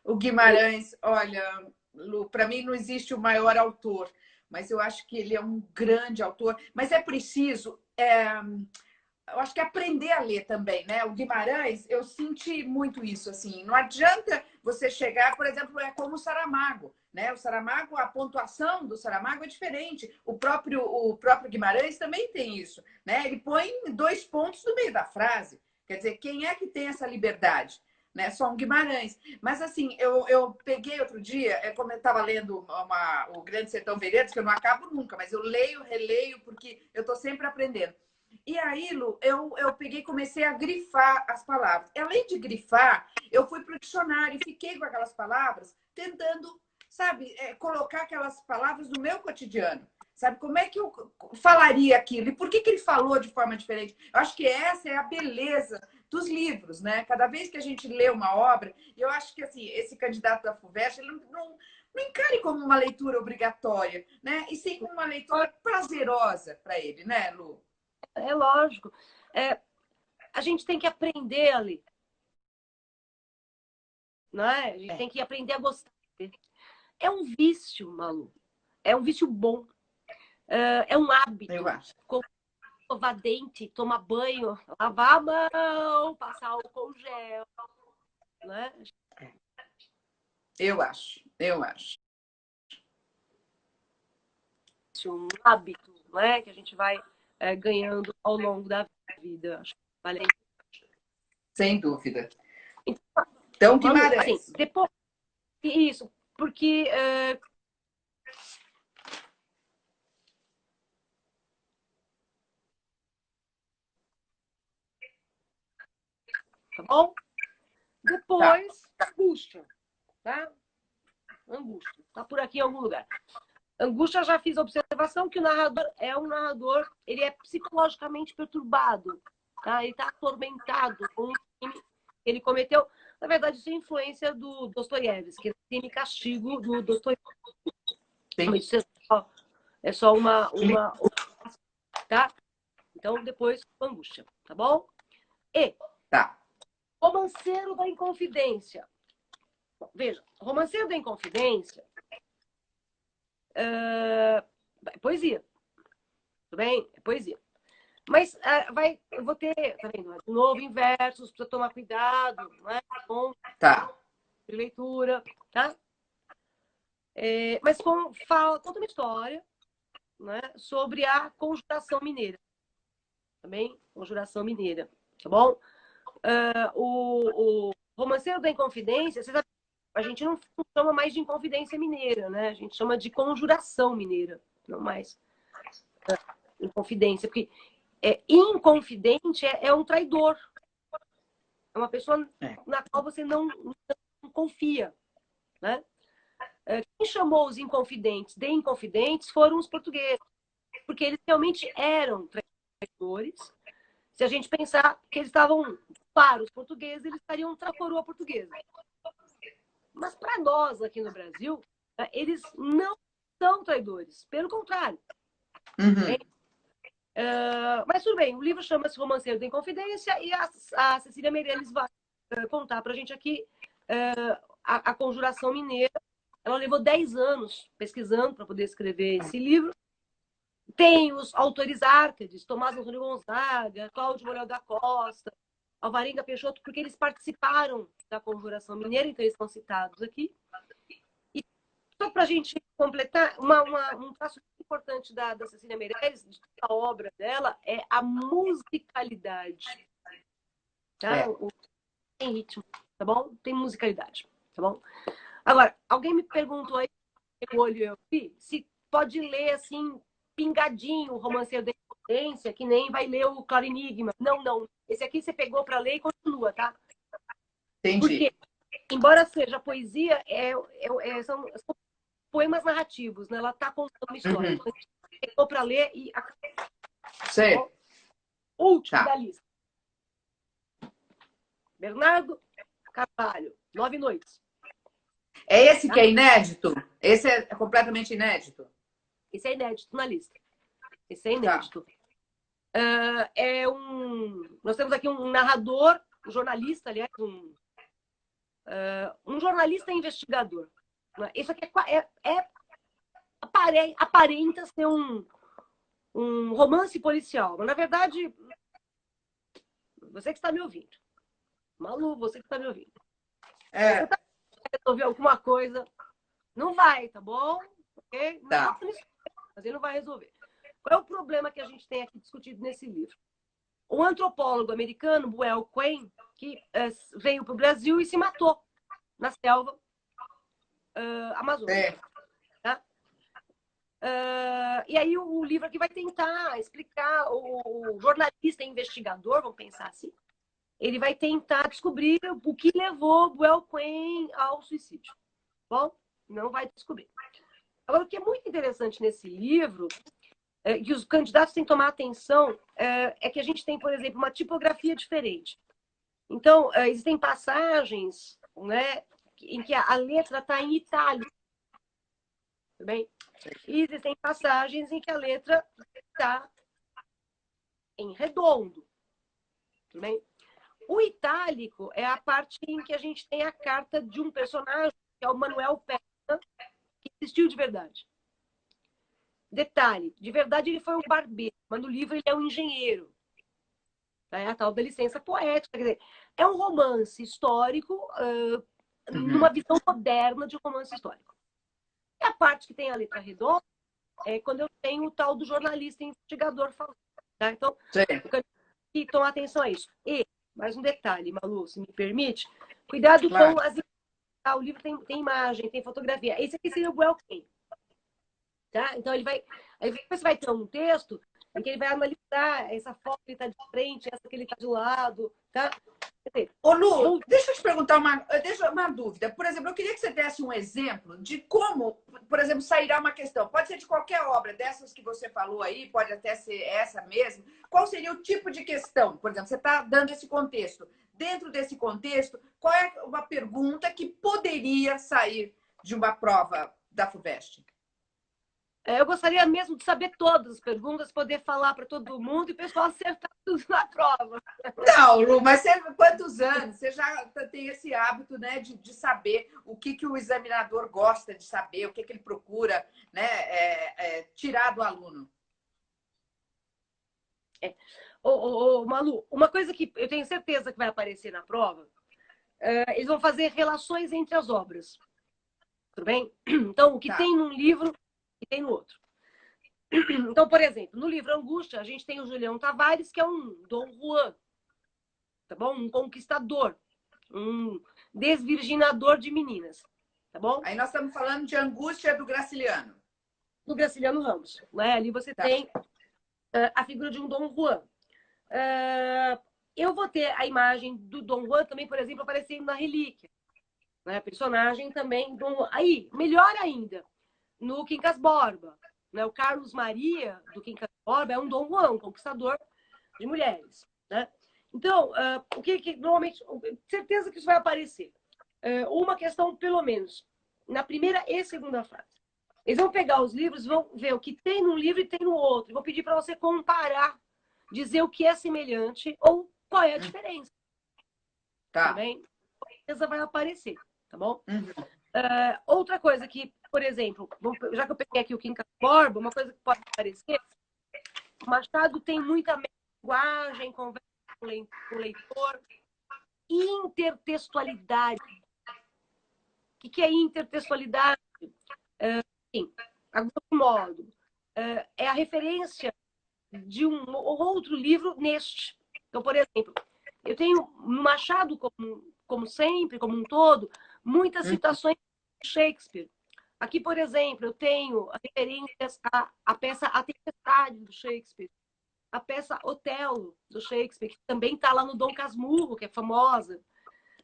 O Guimarães, olha, Lu, para mim não existe o maior autor, mas eu acho que ele é um grande autor. Mas é preciso, eu acho que aprender a ler também, né? O Guimarães, eu senti muito isso, assim. Não adianta você chegar, por exemplo, é como o Saramago, né? O Saramago, a pontuação do Saramago é diferente. O próprio Guimarães também tem isso, né? Ele põe 2 pontos no meio da frase. Quer dizer, quem é que tem essa liberdade? Né? Só um Guimarães. Mas, assim, eu peguei outro dia, como eu estava lendo o Grande Sertão Veredas, que eu não acabo nunca, mas eu leio, releio, porque eu estou sempre aprendendo. E aí, Lu, eu peguei e comecei a grifar as palavras. Além de grifar, eu fui para o dicionário e fiquei com aquelas palavras, tentando, sabe, colocar aquelas palavras no meu cotidiano. Sabe, como é que eu falaria aquilo? E por que ele falou de forma diferente? Eu acho que essa é a beleza dos livros, né? Cada vez que a gente lê uma obra, eu acho que assim, esse candidato da FUVEST, ele não encare como uma leitura obrigatória, né? E sim como uma leitura prazerosa para ele, né, Lu? É lógico. A gente tem que aprender a ler. Não é? A gente tem que aprender a gostar. É um vício, Malu. É um vício bom. É um hábito. Eu acho. Escovar dente, tomar banho, lavar a mão, passar álcool gel. Né? Eu acho. Um hábito, não é? Que a gente vai ganhando ao longo da vida. Acho que vale. Sem dúvida. Então, Guimarães. Assim, depois, isso, porque tá bom? Depois, angústia, tá? Angústia. Tá por aqui em algum lugar. Angústia, já fiz a observação que o narrador é um narrador, ele é psicologicamente perturbado, tá? Ele está atormentado com um crime que ele cometeu. Na verdade, isso é influência do Dostoiévski, que é crime e castigo do Dostoiévski. Isso é só uma tá? Então, depois, angústia, tá bom? E Romanceiro da Inconfidência. Veja, Romanceiro da Inconfidência é poesia. Tudo bem? É poesia. Mas eu vou ter, tá vendo? De novo, em versos, precisa tomar cuidado, não é? Com de leitura, tá? Mas conta uma história, né, sobre a Conjuração Mineira. Também, Conjuração Mineira, tá bom? O Romanceiro da Inconfidência, você sabe, a gente não chama mais de Inconfidência Mineira, né? A gente chama de Conjuração Mineira, não mais Inconfidência, porque inconfidente é um traidor. É uma pessoa na qual você não confia, né? Quem chamou os inconfidentes de inconfidentes foram os portugueses, porque eles realmente eram traidores. Se a gente pensar que eles estavam para os portugueses, eles estariam contra a coroa portuguesa. Mas para nós, aqui no Brasil, eles não são traidores. Pelo contrário. Uhum. Mas tudo bem, o livro chama-se Romanceiro da Inconfidência e a Cecília Meirelles vai contar para a gente aqui a Conjuração Mineira. Ela levou 10 anos pesquisando para poder escrever esse livro. Tem os autores árcades, Tomás Antônio Gonzaga, Cláudio Mourão da Costa, Alvarenga Peixoto, porque eles participaram da Conjuração Mineira, então eles estão citados aqui. E só para a gente completar, um traço importante da Cecília Meirelles, da obra dela, é a musicalidade. Tá? Tem ritmo, tá bom? Tem musicalidade, tá bom? Agora, alguém me perguntou aí, o olho eu vi, se pode ler assim, pingadinho, o Romanceiro da Inconfidência, que nem vai ler o Claro Enigma. Não, não. Esse aqui você pegou para ler e continua, tá? Entendi. Porque, embora seja poesia, são poemas narrativos, né? Ela está contando uma história. Uhum. Então, você pegou para ler e... Sei. Tá, último da lista. Bernardo Carvalho, 9 Noites. É esse que é inédito? Esse é completamente inédito? Esse é inédito na lista. Esse é inédito. Tá. Nós temos aqui um narrador, um jornalista, aliás, um jornalista investigador. Isso aqui aparenta ser um romance policial, mas na verdade, você que está me ouvindo. Malu, você que está me ouvindo. Você está resolver alguma coisa, não vai, tá bom? Okay? Tá. Mas ele não vai resolver. Qual é o problema que a gente tem aqui discutido nesse livro? O antropólogo americano, Buell Quinn, que veio para o Brasil e se matou na selva amazônica. Tá? E aí o livro aqui vai tentar explicar, o jornalista investigador, vamos pensar assim, ele vai tentar descobrir o que levou Buell Quinn ao suicídio. Bom, não vai descobrir. Agora, o que é muito interessante nesse livro, que os candidatos têm que tomar atenção, é que a gente tem, por exemplo, uma tipografia diferente. Então, existem passagens, né, em que a letra está em itálico. Tudo bem? E existem passagens em que a letra está em redondo. Tudo bem? O itálico é a parte em que a gente tem a carta de um personagem, que é o Manuel Pena, que existiu de verdade. Detalhe, de verdade ele foi um barbeiro, mas no livro ele é um engenheiro. É a tal da licença poética. Quer dizer, é um romance histórico, numa visão moderna de romance histórico. E a parte que tem a letra redonda é quando eu tenho o tal do jornalista investigador falando. Tá? Então, e tomar atenção a isso. E, mais um detalhe, Malu, se me permite, cuidado com as imagens. O livro tem imagem, tem fotografia. Esse aqui seria o Buell Quinn. Tá? Então, aí você vai ter um texto em que ele vai analisar essa foto que ele está de frente, essa que ele está de lado. Tá? Ô, Lu, deixa eu te perguntar uma dúvida. Por exemplo, eu queria que você desse um exemplo de como, por exemplo, sairá uma questão. Pode ser de qualquer obra, dessas que você falou aí, pode até ser essa mesmo. Qual seria o tipo de questão? Por exemplo, você está dando esse contexto. Dentro desse contexto, qual é uma pergunta que poderia sair de uma prova da FUVEST? Eu gostaria mesmo de saber todas as perguntas, poder falar para todo mundo e o pessoal acertar tudo na prova. Não, Lu, mas você, quantos anos? Você já tem esse hábito, né, de saber o que o examinador gosta de saber, o que ele procura, né, tirar do aluno. Malu, uma coisa que eu tenho certeza que vai aparecer na prova, eles vão fazer relações entre as obras. Tudo bem? Então, o que tem num livro e tem no outro. Então, por exemplo, no livro Angústia, a gente tem o Julião Tavares, que é um Dom Juan, tá bom? Um conquistador, um desvirginador de meninas, tá bom? Aí nós estamos falando de Angústia do Graciliano. Do Graciliano Ramos, né? Ali você tem a figura de um Dom Juan. Eu vou ter a imagem do Dom Juan também, por exemplo, aparecendo na Relíquia. Né? Personagem também. Aí, melhor ainda, no Quincas Borba. Né? O Carlos Maria, do Quincas Borba, é um Dom Juan, um conquistador de mulheres. Né? Então, o que normalmente... Certeza que isso vai aparecer. Uma questão, pelo menos, na primeira e segunda fase. Eles vão pegar os livros, vão ver o que tem num livro e tem no outro. Vou pedir para você comparar, dizer o que é semelhante ou qual é a diferença. Tá. Também, a certeza vai aparecer, tá bom? Uhum. Outra coisa que, por exemplo, já que eu peguei aqui o Quincas Borba, uma coisa que pode aparecer, o Machado tem muita linguagem, conversa com o leitor, intertextualidade. O que é intertextualidade? Sim, a grosso modo, é a referência de um ou outro livro neste. Então, por exemplo, eu tenho no Machado, como sempre, como um todo, muitas citações de Shakespeare. Aqui, por exemplo, eu tenho referências à peça A Tempestade, do Shakespeare, a peça Otelo, do Shakespeare, que também está lá no Dom Casmurro, que é famosa.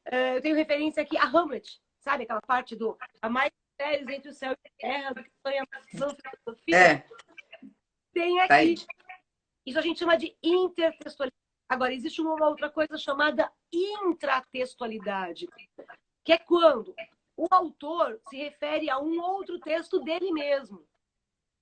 Eu tenho referência aqui a Hamlet, sabe? Aquela parte do há mais mistérios entre o céu e a terra do que sonha a filosofia. Tem aqui. Isso a gente chama de intertextualidade. Agora, existe uma outra coisa chamada intratextualidade, que é quando o autor se refere a um outro texto dele mesmo.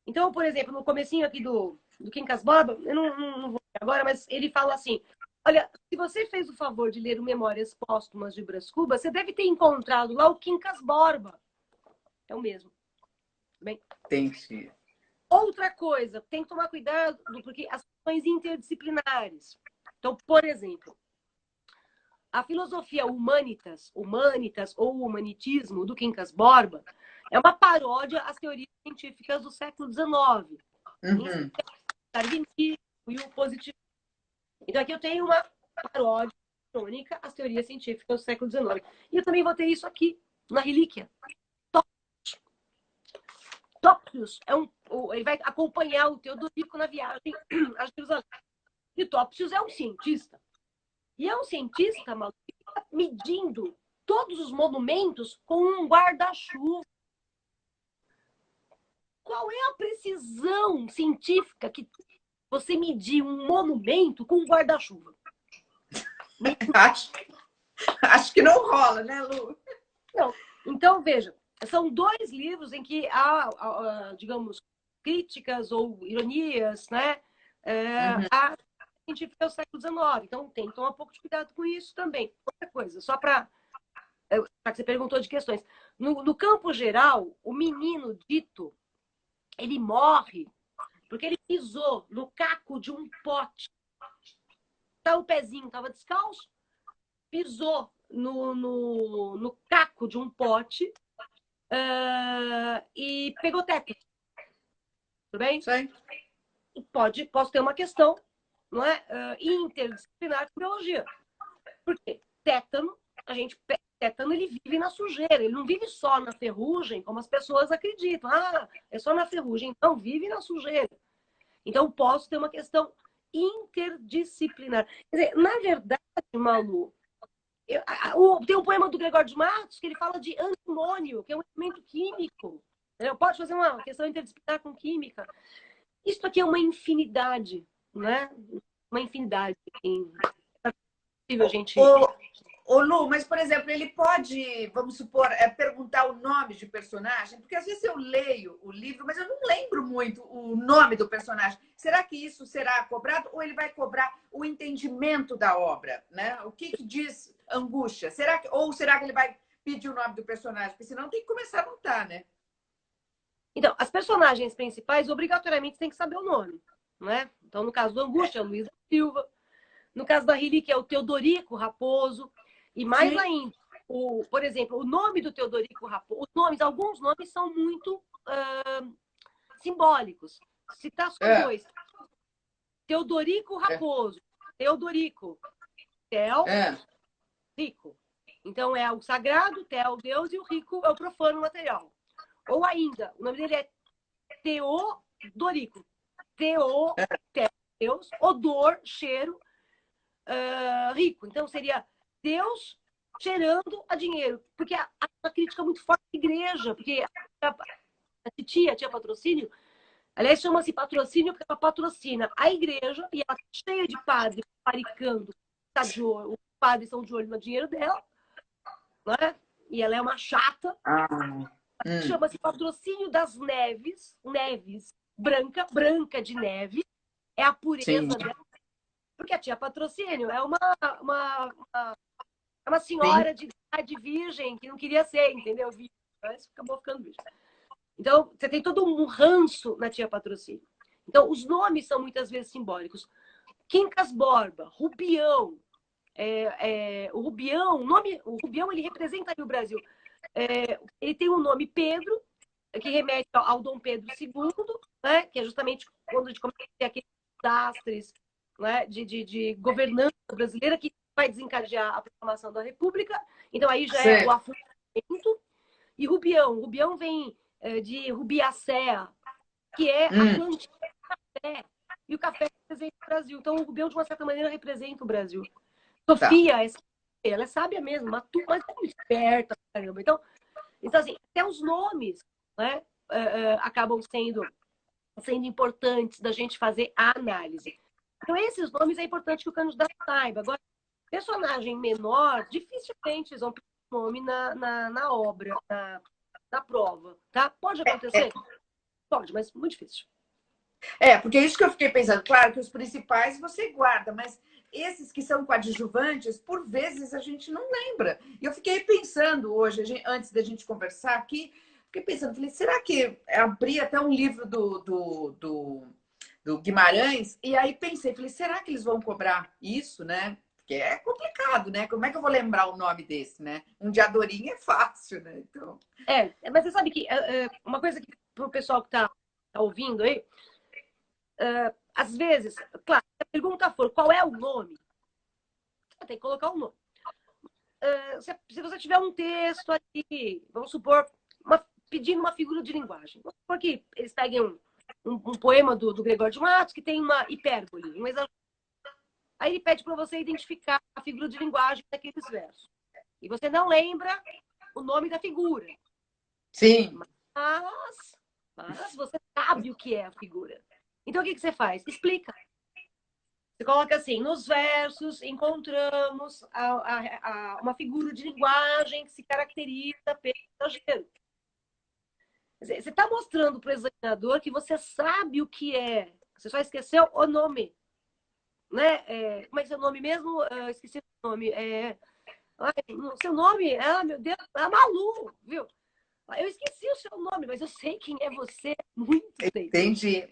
Então, por exemplo, no comecinho aqui do Quincas Borba, eu não vou agora, mas ele fala assim, olha, se você fez o favor de ler o Memórias Póstumas de Brás Cubas, você deve ter encontrado lá o Quincas Borba. É o mesmo. Bem, entendi. Outra coisa, tem que tomar cuidado, porque as questões interdisciplinares. Então, por exemplo, a filosofia humanitas ou humanitismo do Quincas Borba é uma paródia às teorias científicas do século XIX. Uhum. O darwinismo e o positivismo. Então, aqui eu tenho uma paródia crônica às teorias científicas do século XIX. E eu também vou ter isso aqui, na relíquia. Topsius ele vai acompanhar o Teodorico na viagem a Jerusalém. E Topsius é um cientista. E é um cientista, maluco, que está medindo todos os monumentos com um guarda-chuva. Qual é a precisão científica que você medir um monumento com um guarda-chuva? Acho que não rola, né, Lu? Não. Então, veja, são dois livros em que há, digamos, críticas ou ironias, né? A científica do século XIX. Então, tem que tomar um pouco de cuidado com isso também. Outra coisa, só para que você perguntou de questões. No campo geral, o menino dito, ele morre porque ele pisou no caco de um pote. O pezinho estava descalço, pisou no caco de um pote e pegou tétano. Tudo bem? Sim. E posso ter uma questão, não é? Interdisciplinar de biologia. Porque tétano, tétano ele vive na sujeira, ele não vive só na ferrugem, como as pessoas acreditam. Ah, é só na ferrugem. Então, vive na sujeira. Então, posso ter uma questão interdisciplinar. Quer dizer, na verdade, Malu, tem um poema do Gregório de Matos que ele fala de antimônio, que é um elemento químico. Pode fazer uma questão interdisciplinar com química. Isso aqui é uma infinidade, né? Uma infinidade. É possível a gente... Ô, Lu, mas, por exemplo, ele pode, vamos supor, perguntar o nome de personagem? Porque às vezes eu leio o livro, mas eu não lembro muito o nome do personagem. Será que isso será cobrado ou ele vai cobrar o entendimento da obra, né? O que diz angústia? Ou será que ele vai pedir o nome do personagem? Porque senão tem que começar a anotar, né? Então, as personagens principais, obrigatoriamente, têm que saber o nome, né? Então, no caso do Angústia, é o Luiz da Silva. No caso da Relíquia, é o Teodorico Raposo. E mais ainda, por exemplo, o nome do Teodorico Raposo, alguns nomes são muito simbólicos. Citar só dois. Teodorico Raposo. Teodorico. Tel, rico. Então, é o sagrado, Tel, Deus, e o rico é o profano material. Ou ainda, o nome dele é Teodorico. Teo, Deus, odor, cheiro, rico. Então, seria Deus cheirando a dinheiro. Porque há uma crítica muito forte à igreja, porque a tia patrocínio, aliás, chama-se patrocínio porque ela patrocina a igreja e ela está cheia de padres, paricando, tá de olho, os padres estão de olho no dinheiro dela, né? E ela é uma chata. Chama-se Patrocínio das Neves, Neves, branca de neve, é a pureza dela. Porque a tia Patrocínio é uma senhora de idade virgem que não queria ser, entendeu? Mas acabou ficando virgem. Então, você tem todo um ranço na tia Patrocínio. Então, os nomes são muitas vezes simbólicos. Quincas Borba, Rubião. O Rubião, ele representa o Brasil. Ele tem o nome Pedro, que remete ao Dom Pedro II, né? Que é justamente quando a gente começa a ter aqueles desastres, né? de governança brasileira que vai desencadear a proclamação da República. Então, aí já é o afundamento. E Rubião vem de Rubiacea, que é a plantinha do café. E o café representa o Brasil. Então, o Rubião, de uma certa maneira, representa o Brasil. Sofia, ela é sábia mesmo, mas é muito esperta. Caramba. Então, assim, até os nomes, né, acabam sendo importantes da gente fazer a análise. Então, esses nomes é importante que o candidato saiba. Agora, personagem menor, dificilmente eles vão pedir nome na obra, na prova, tá? Pode acontecer? Pode, mas muito difícil. Porque isso que eu fiquei pensando. Claro que os principais você guarda, mas esses que são coadjuvantes, por vezes a gente não lembra. E eu fiquei pensando hoje, antes da gente conversar aqui, fiquei pensando, falei, será que abri até um livro do Guimarães? E aí pensei, falei, será que eles vão cobrar isso, né? Porque é complicado, né? Como é que eu vou lembrar o nome desse, né? Um de Adorinha é fácil, né? Então... mas você sabe que uma coisa que para o pessoal que tá ouvindo aí, às vezes, claro, se a pergunta for qual é o nome, você tem que colocar o nome. Se você tiver um texto aqui, vamos supor, pedindo uma figura de linguagem. Vamos supor que eles peguem um poema do Gregório de Matos que tem uma hipérbole, um exagero. Aí ele pede para você identificar a figura de linguagem daqueles versos. E você não lembra o nome da figura. Sim. Mas você sabe o que é a figura. Então, o que você faz? Explica. Você coloca assim, nos versos encontramos uma figura de linguagem que se caracteriza pelo exagero. Você está mostrando para o examinador que você sabe o que é. Você só esqueceu o nome. Né? Como é que é seu nome mesmo? Esqueci o nome. Seu nome? Meu Deus, é Malu, viu? Eu esqueci o seu nome, mas eu sei quem é você muito tempo. Entendi.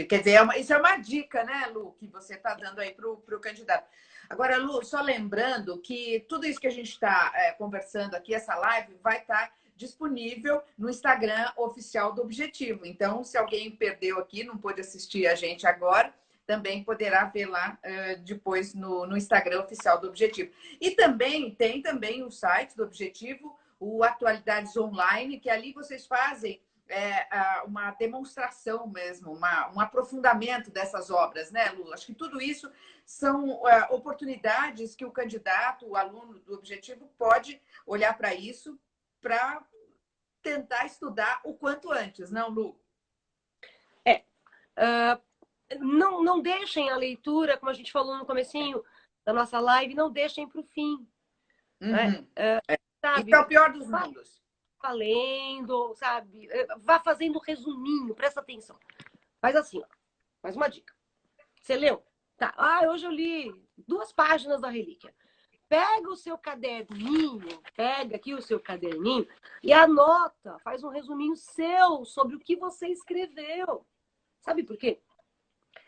Quer dizer, isso é uma dica, né, Lu, que você está dando aí para o candidato. Agora, Lu, só lembrando que tudo isso que a gente está conversando aqui, essa live, vai estar disponível no Instagram oficial do Objetivo. Então, se alguém perdeu aqui, não pôde assistir a gente agora, também poderá ver lá depois no Instagram oficial do Objetivo. E também tem o site do Objetivo, o Atualidades Online, que ali vocês fazem uma demonstração mesmo, um aprofundamento dessas obras, né, Lu? Acho que tudo isso são oportunidades que o candidato, o aluno do Objetivo, pode olhar para isso para tentar estudar o quanto antes, não, Lu? Não deixem a leitura, como a gente falou no comecinho da nossa live, não deixem para o fim. Né? Sabe? Isso é o pior dos mundos. Lendo, sabe? Vá fazendo resuminho, presta atenção. Faz assim, ó. Faz uma dica. Você leu? Tá. Hoje eu li 2 páginas da Relíquia. Pega o seu caderninho, e anota, faz um resuminho seu sobre o que você escreveu. Sabe por quê?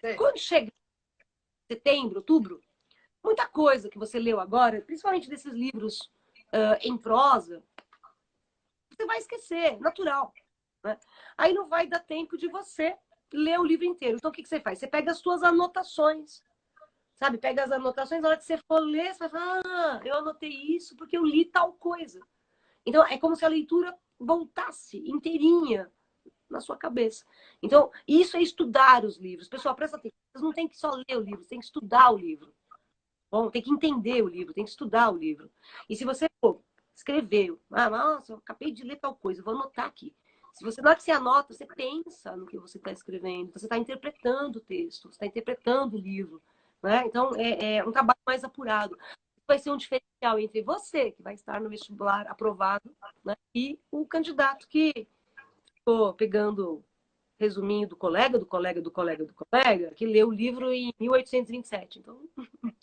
Sim. Quando chega setembro, outubro, muita coisa que você leu agora, principalmente desses livros em prosa, você vai esquecer, natural. Né? Aí não vai dar tempo de você ler o livro inteiro. Então, o que você faz? Você pega as suas anotações. Sabe? Pega as anotações, na hora que você for ler, você vai falar, eu anotei isso porque eu li tal coisa. Então, é como se a leitura voltasse inteirinha na sua cabeça. Então, isso é estudar os livros. Pessoal, presta atenção. Vocês não tem que só ler o livro, tem que estudar o livro. Bom, tem que entender o livro, tem que estudar o livro. E se você escreveu, nossa, eu acabei de ler tal coisa, vou anotar aqui. Se você, na hora que você anota, você pensa no que você está escrevendo, você está interpretando o texto, você está interpretando o livro. né? Então, é um trabalho mais apurado. Vai ser um diferencial entre você, que vai estar no vestibular aprovado, né? E o candidato que ficou pegando resuminho do colega, do colega, do colega, do colega, que leu o livro em 1827. Então,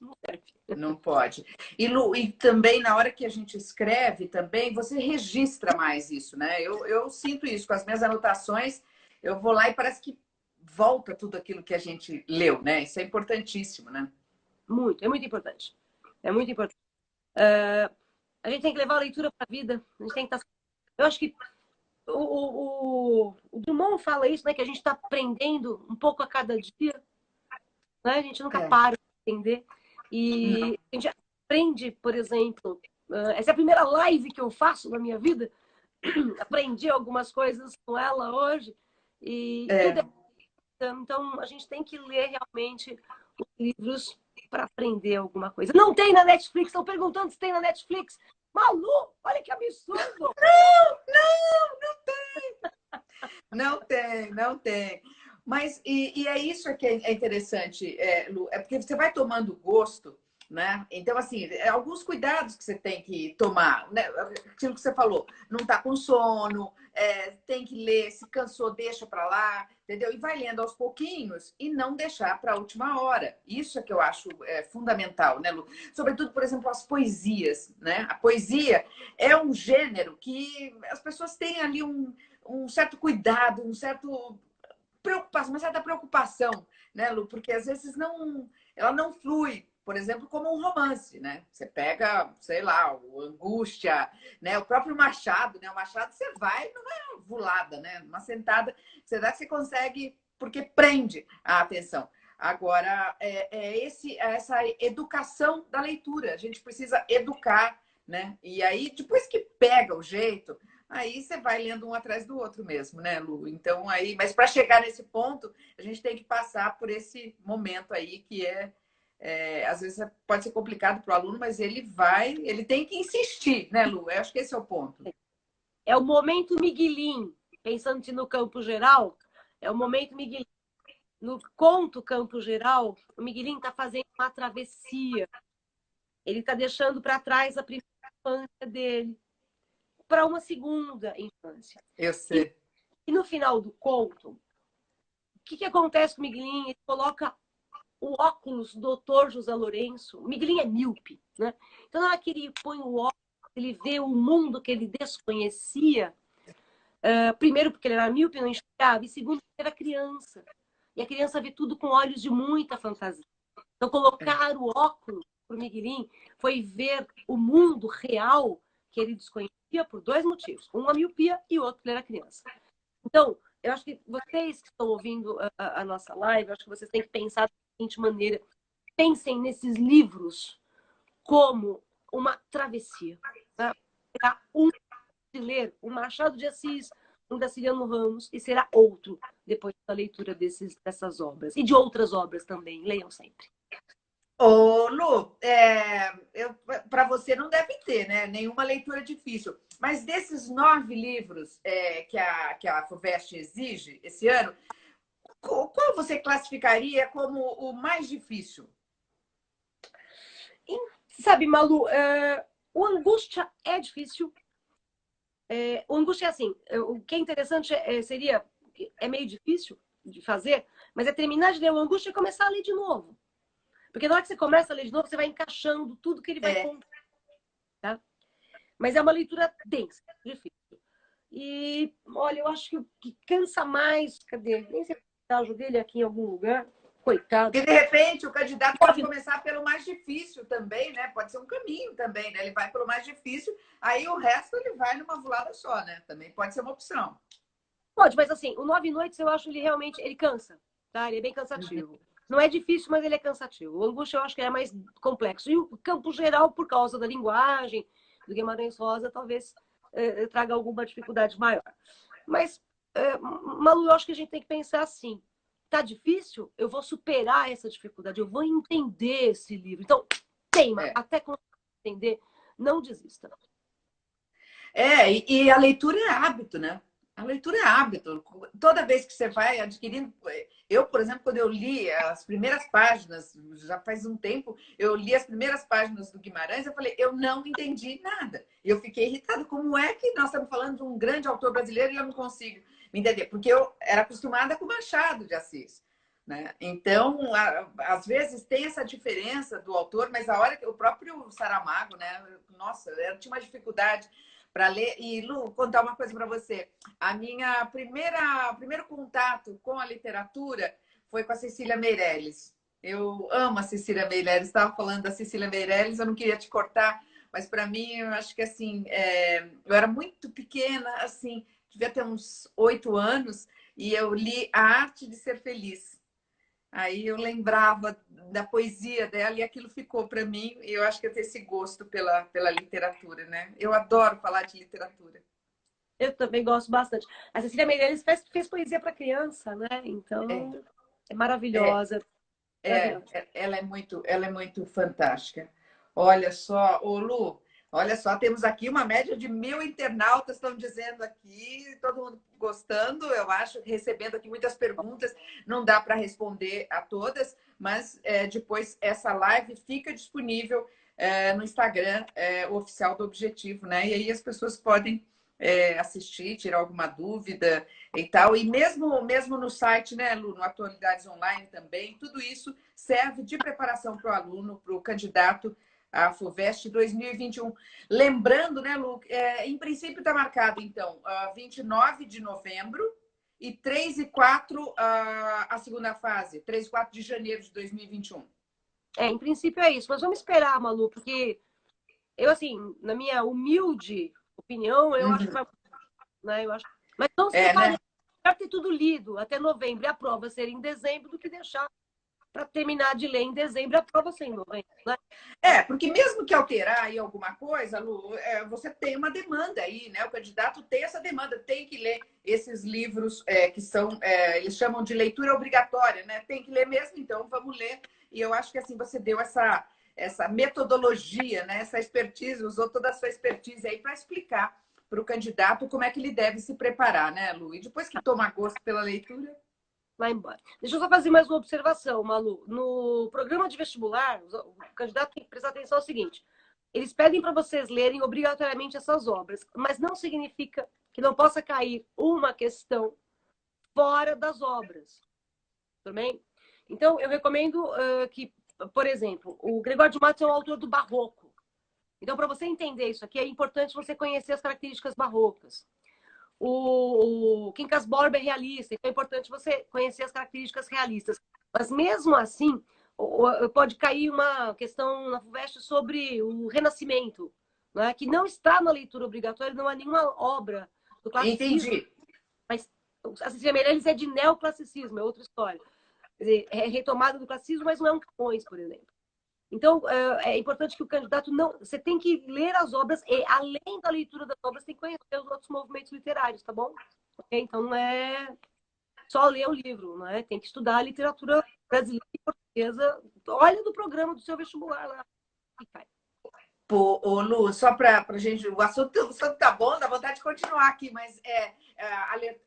não serve. Não pode. E, Lu, e também na hora que a gente escreve também, você registra mais isso, né? Eu sinto isso com as minhas anotações, eu vou lá e parece que volta tudo aquilo que a gente leu, né? Isso é importantíssimo, né? Muito, é muito importante. É muito importante. A gente tem que levar a leitura para a vida. A gente tem que estar... Eu acho que o Drummond fala isso, né? Que a gente está aprendendo um pouco a cada dia, né? A gente nunca para de aprender. E a gente aprende, por exemplo, essa é a primeira live que eu faço na minha vida. Aprendi algumas coisas com ela hoje. E tudo então, a gente tem que ler realmente os livros para aprender alguma coisa. Não tem na Netflix, estão perguntando se tem na Netflix. Malu, olha que absurdo! Não tem, não tem. Mas, e é isso que é interessante, Lu, é porque você vai tomando gosto, né? Então, assim, alguns cuidados que você tem que tomar, né? Aquilo que você falou, não tá com sono, tem que ler, se cansou, deixa para lá, entendeu? E vai lendo aos pouquinhos e não deixar para a última hora. Isso é que eu acho fundamental, né, Lu? Sobretudo, por exemplo, as poesias, né? A poesia é um gênero que as pessoas têm ali um certo cuidado, uma certa preocupação, né, Lu? Porque às vezes ela não flui, por exemplo, como um romance, né? Você pega, sei lá, o Angústia, né? O próprio Machado, né? O Machado você vai numa vulada, né? Numa sentada, você consegue, porque prende a atenção. Agora, essa educação da leitura. A gente precisa educar, né? E aí, depois que pega o jeito, aí você vai lendo um atrás do outro mesmo, né, Lu? Então, mas para chegar nesse ponto, a gente tem que passar por esse momento aí que às vezes pode ser complicado para o aluno, mas ele tem que insistir, né, Lu? Eu acho que esse é o ponto. É o momento Miguelim, pensando no campo geral, é o momento Miguelim. No conto Campo Geral, o Miguelim está fazendo uma travessia. Ele está deixando para trás a primeira infância dele para uma segunda infância. Eu sei. E no final do conto, o que acontece com o Miguelim? Ele coloca o óculos do doutor José Lourenço. O Miguelim é míope, né? Então, na hora que ele põe o óculos, ele vê o mundo que ele desconhecia. Primeiro, porque ele era míope, não enxergava. E segundo, porque ele era criança. E a criança vê tudo com olhos de muita fantasia. Então, colocar o óculos para o Miguelim foi ver o mundo real que ele desconhecia por dois motivos. Um, a miopia, e outro, ele era criança. Então, eu acho que vocês que estão ouvindo a nossa live, eu acho que vocês têm que pensar da seguinte maneira. Pensem nesses livros como uma travessia. Tá? Será um de ler o Machado de Assis, um Graciliano Ramos, e será outro depois da leitura dessas obras. E de outras obras também. Leiam sempre. Ô, Lu, para você não deve ter, né? Nenhuma leitura difícil. Mas desses 9 livros que a FUVEST exige esse ano, qual você classificaria como o mais difícil? Sabe, Malu, o Angústia é difícil. O Angústia é assim, o que é interessante é meio difícil de fazer, mas é terminar de ler o Angústia e começar a ler de novo. Porque na hora que você começa a ler de novo, você vai encaixando tudo que ele vai contar. Tá? Mas é uma leitura densa, difícil. E, olha, eu acho que o que cansa mais... Cadê? Nem sei se eu joguei ele aqui em algum lugar. Coitado. Porque, de repente, o candidato pode começar pelo mais difícil também, né? Pode ser um caminho também, né? Ele vai pelo mais difícil, aí o resto ele vai numa vulada só, né? Também pode ser uma opção. Pode, mas assim, o 9 Noites eu acho ele cansa, tá? Ele é bem cansativo. Não é difícil, mas ele é cansativo. O Angústia eu acho que é mais complexo. E o Campo Geral, por causa da linguagem do Guimarães Rosa, talvez traga alguma dificuldade maior. Mas, Malu, eu acho que a gente tem que pensar assim. Tá difícil? Eu vou superar essa dificuldade. Eu vou entender esse livro. Então, teima. Até quando entender, não desista. E a leitura é hábito, né? A leitura é hábito. Toda vez que você vai adquirindo. Eu, por exemplo, quando eu li as primeiras páginas, já faz um tempo, eu li as primeiras páginas do Guimarães, eu falei, eu não entendi nada. Eu fiquei irritada. Como é que nós estamos falando de um grande autor brasileiro e eu não consigo me entender? Porque eu era acostumada com Machado de Assis. Né? Então, às vezes tem essa diferença do autor, mas a hora que o próprio Saramago, né? Nossa, eu tinha uma dificuldade para ler. E, Lu, contar uma coisa para você. O primeiro contato com a literatura foi com a Cecília Meirelles. Eu amo a Cecília Meirelles. Estava falando da Cecília Meirelles, eu não queria te cortar, mas para mim, eu acho que assim, eu era muito pequena, assim, devia ter uns 8 anos, e eu li A Arte de Ser Feliz. Aí eu lembrava da poesia dela e aquilo ficou para mim. E eu acho que eu tenho esse gosto pela literatura, né? Eu adoro falar de literatura. Eu também gosto bastante. A Cecília Meirelles fez poesia para criança, né? Então, é maravilhosa. Ela é muito fantástica. Olha só, ô Lu, olha só, temos aqui uma média de 1.000 internautas, estão dizendo aqui, todo mundo gostando, eu acho, recebendo aqui muitas perguntas, não dá para responder a todas, mas depois essa live fica disponível no Instagram oficial do Objetivo, né? E aí as pessoas podem assistir, tirar alguma dúvida e tal. E mesmo no site, né, Lu, no Atualidades Online também, tudo isso serve de preparação para o aluno, para o candidato à FUVEST 2021. Lembrando, né, Lu, em princípio está marcado, então, 29 de novembro e 3 e 4 a segunda fase, 3 e 4 de janeiro de 2021. Em princípio é isso. Mas vamos esperar, Malu, porque eu, assim, na minha humilde opinião, eu acho que vai... Né? Eu acho... Mas não se prepare, né? para ter tudo lido até novembro e a prova ser em dezembro do que deixar para terminar de ler em dezembro e a prova ser em novembro. Né? Porque mesmo que alterar aí alguma coisa, Lu, você tem uma demanda aí, né? O candidato tem essa demanda, tem que ler esses livros que são, eles chamam de leitura obrigatória, né? Tem que ler mesmo, então vamos ler. E eu acho que assim você deu essa metodologia, né? Essa expertise, usou toda a sua expertise aí para explicar para o candidato como é que ele deve se preparar, né, Lu? E depois que toma gosto pela leitura... Vai embora. Deixa eu só fazer mais uma observação, Malu. No programa de vestibular, o candidato tem que prestar atenção ao seguinte: eles pedem para vocês lerem obrigatoriamente essas obras, mas não significa que não possa cair uma questão fora das obras. Tudo bem? Então, eu recomendo que, por exemplo, o Gregório de Matos é o autor do Barroco. Então, para você entender isso aqui, é importante você conhecer as características barrocas. O Quincas Borba é realista, então é importante você conhecer as características realistas. Mas mesmo assim, pode cair uma questão na FUVEST sobre o Renascimento, né? Que não está na leitura obrigatória, não há nenhuma obra do classicismo. Entendi. Mas a Cecília Meirelles é de neoclassicismo, é outra história. Quer dizer, é retomada do classicismo, mas não é um Camões, por exemplo. Então, é importante que o candidato não... Você tem que ler as obras e, além da leitura das obras, tem que conhecer os outros movimentos literários, tá bom? Okay? Então, não é só ler o livro, não é? Tem que estudar a literatura brasileira e portuguesa. Olha do programa do seu vestibular lá. E cai. Pô, Lu, só para a gente... O assunto tá bom, dá vontade de continuar aqui, mas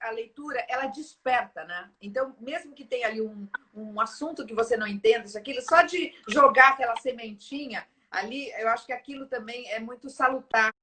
a leitura, ela desperta, né? Então, mesmo que tenha ali um assunto que você não entenda, isso, aquilo, só de jogar aquela sementinha ali, eu acho que aquilo também é muito salutar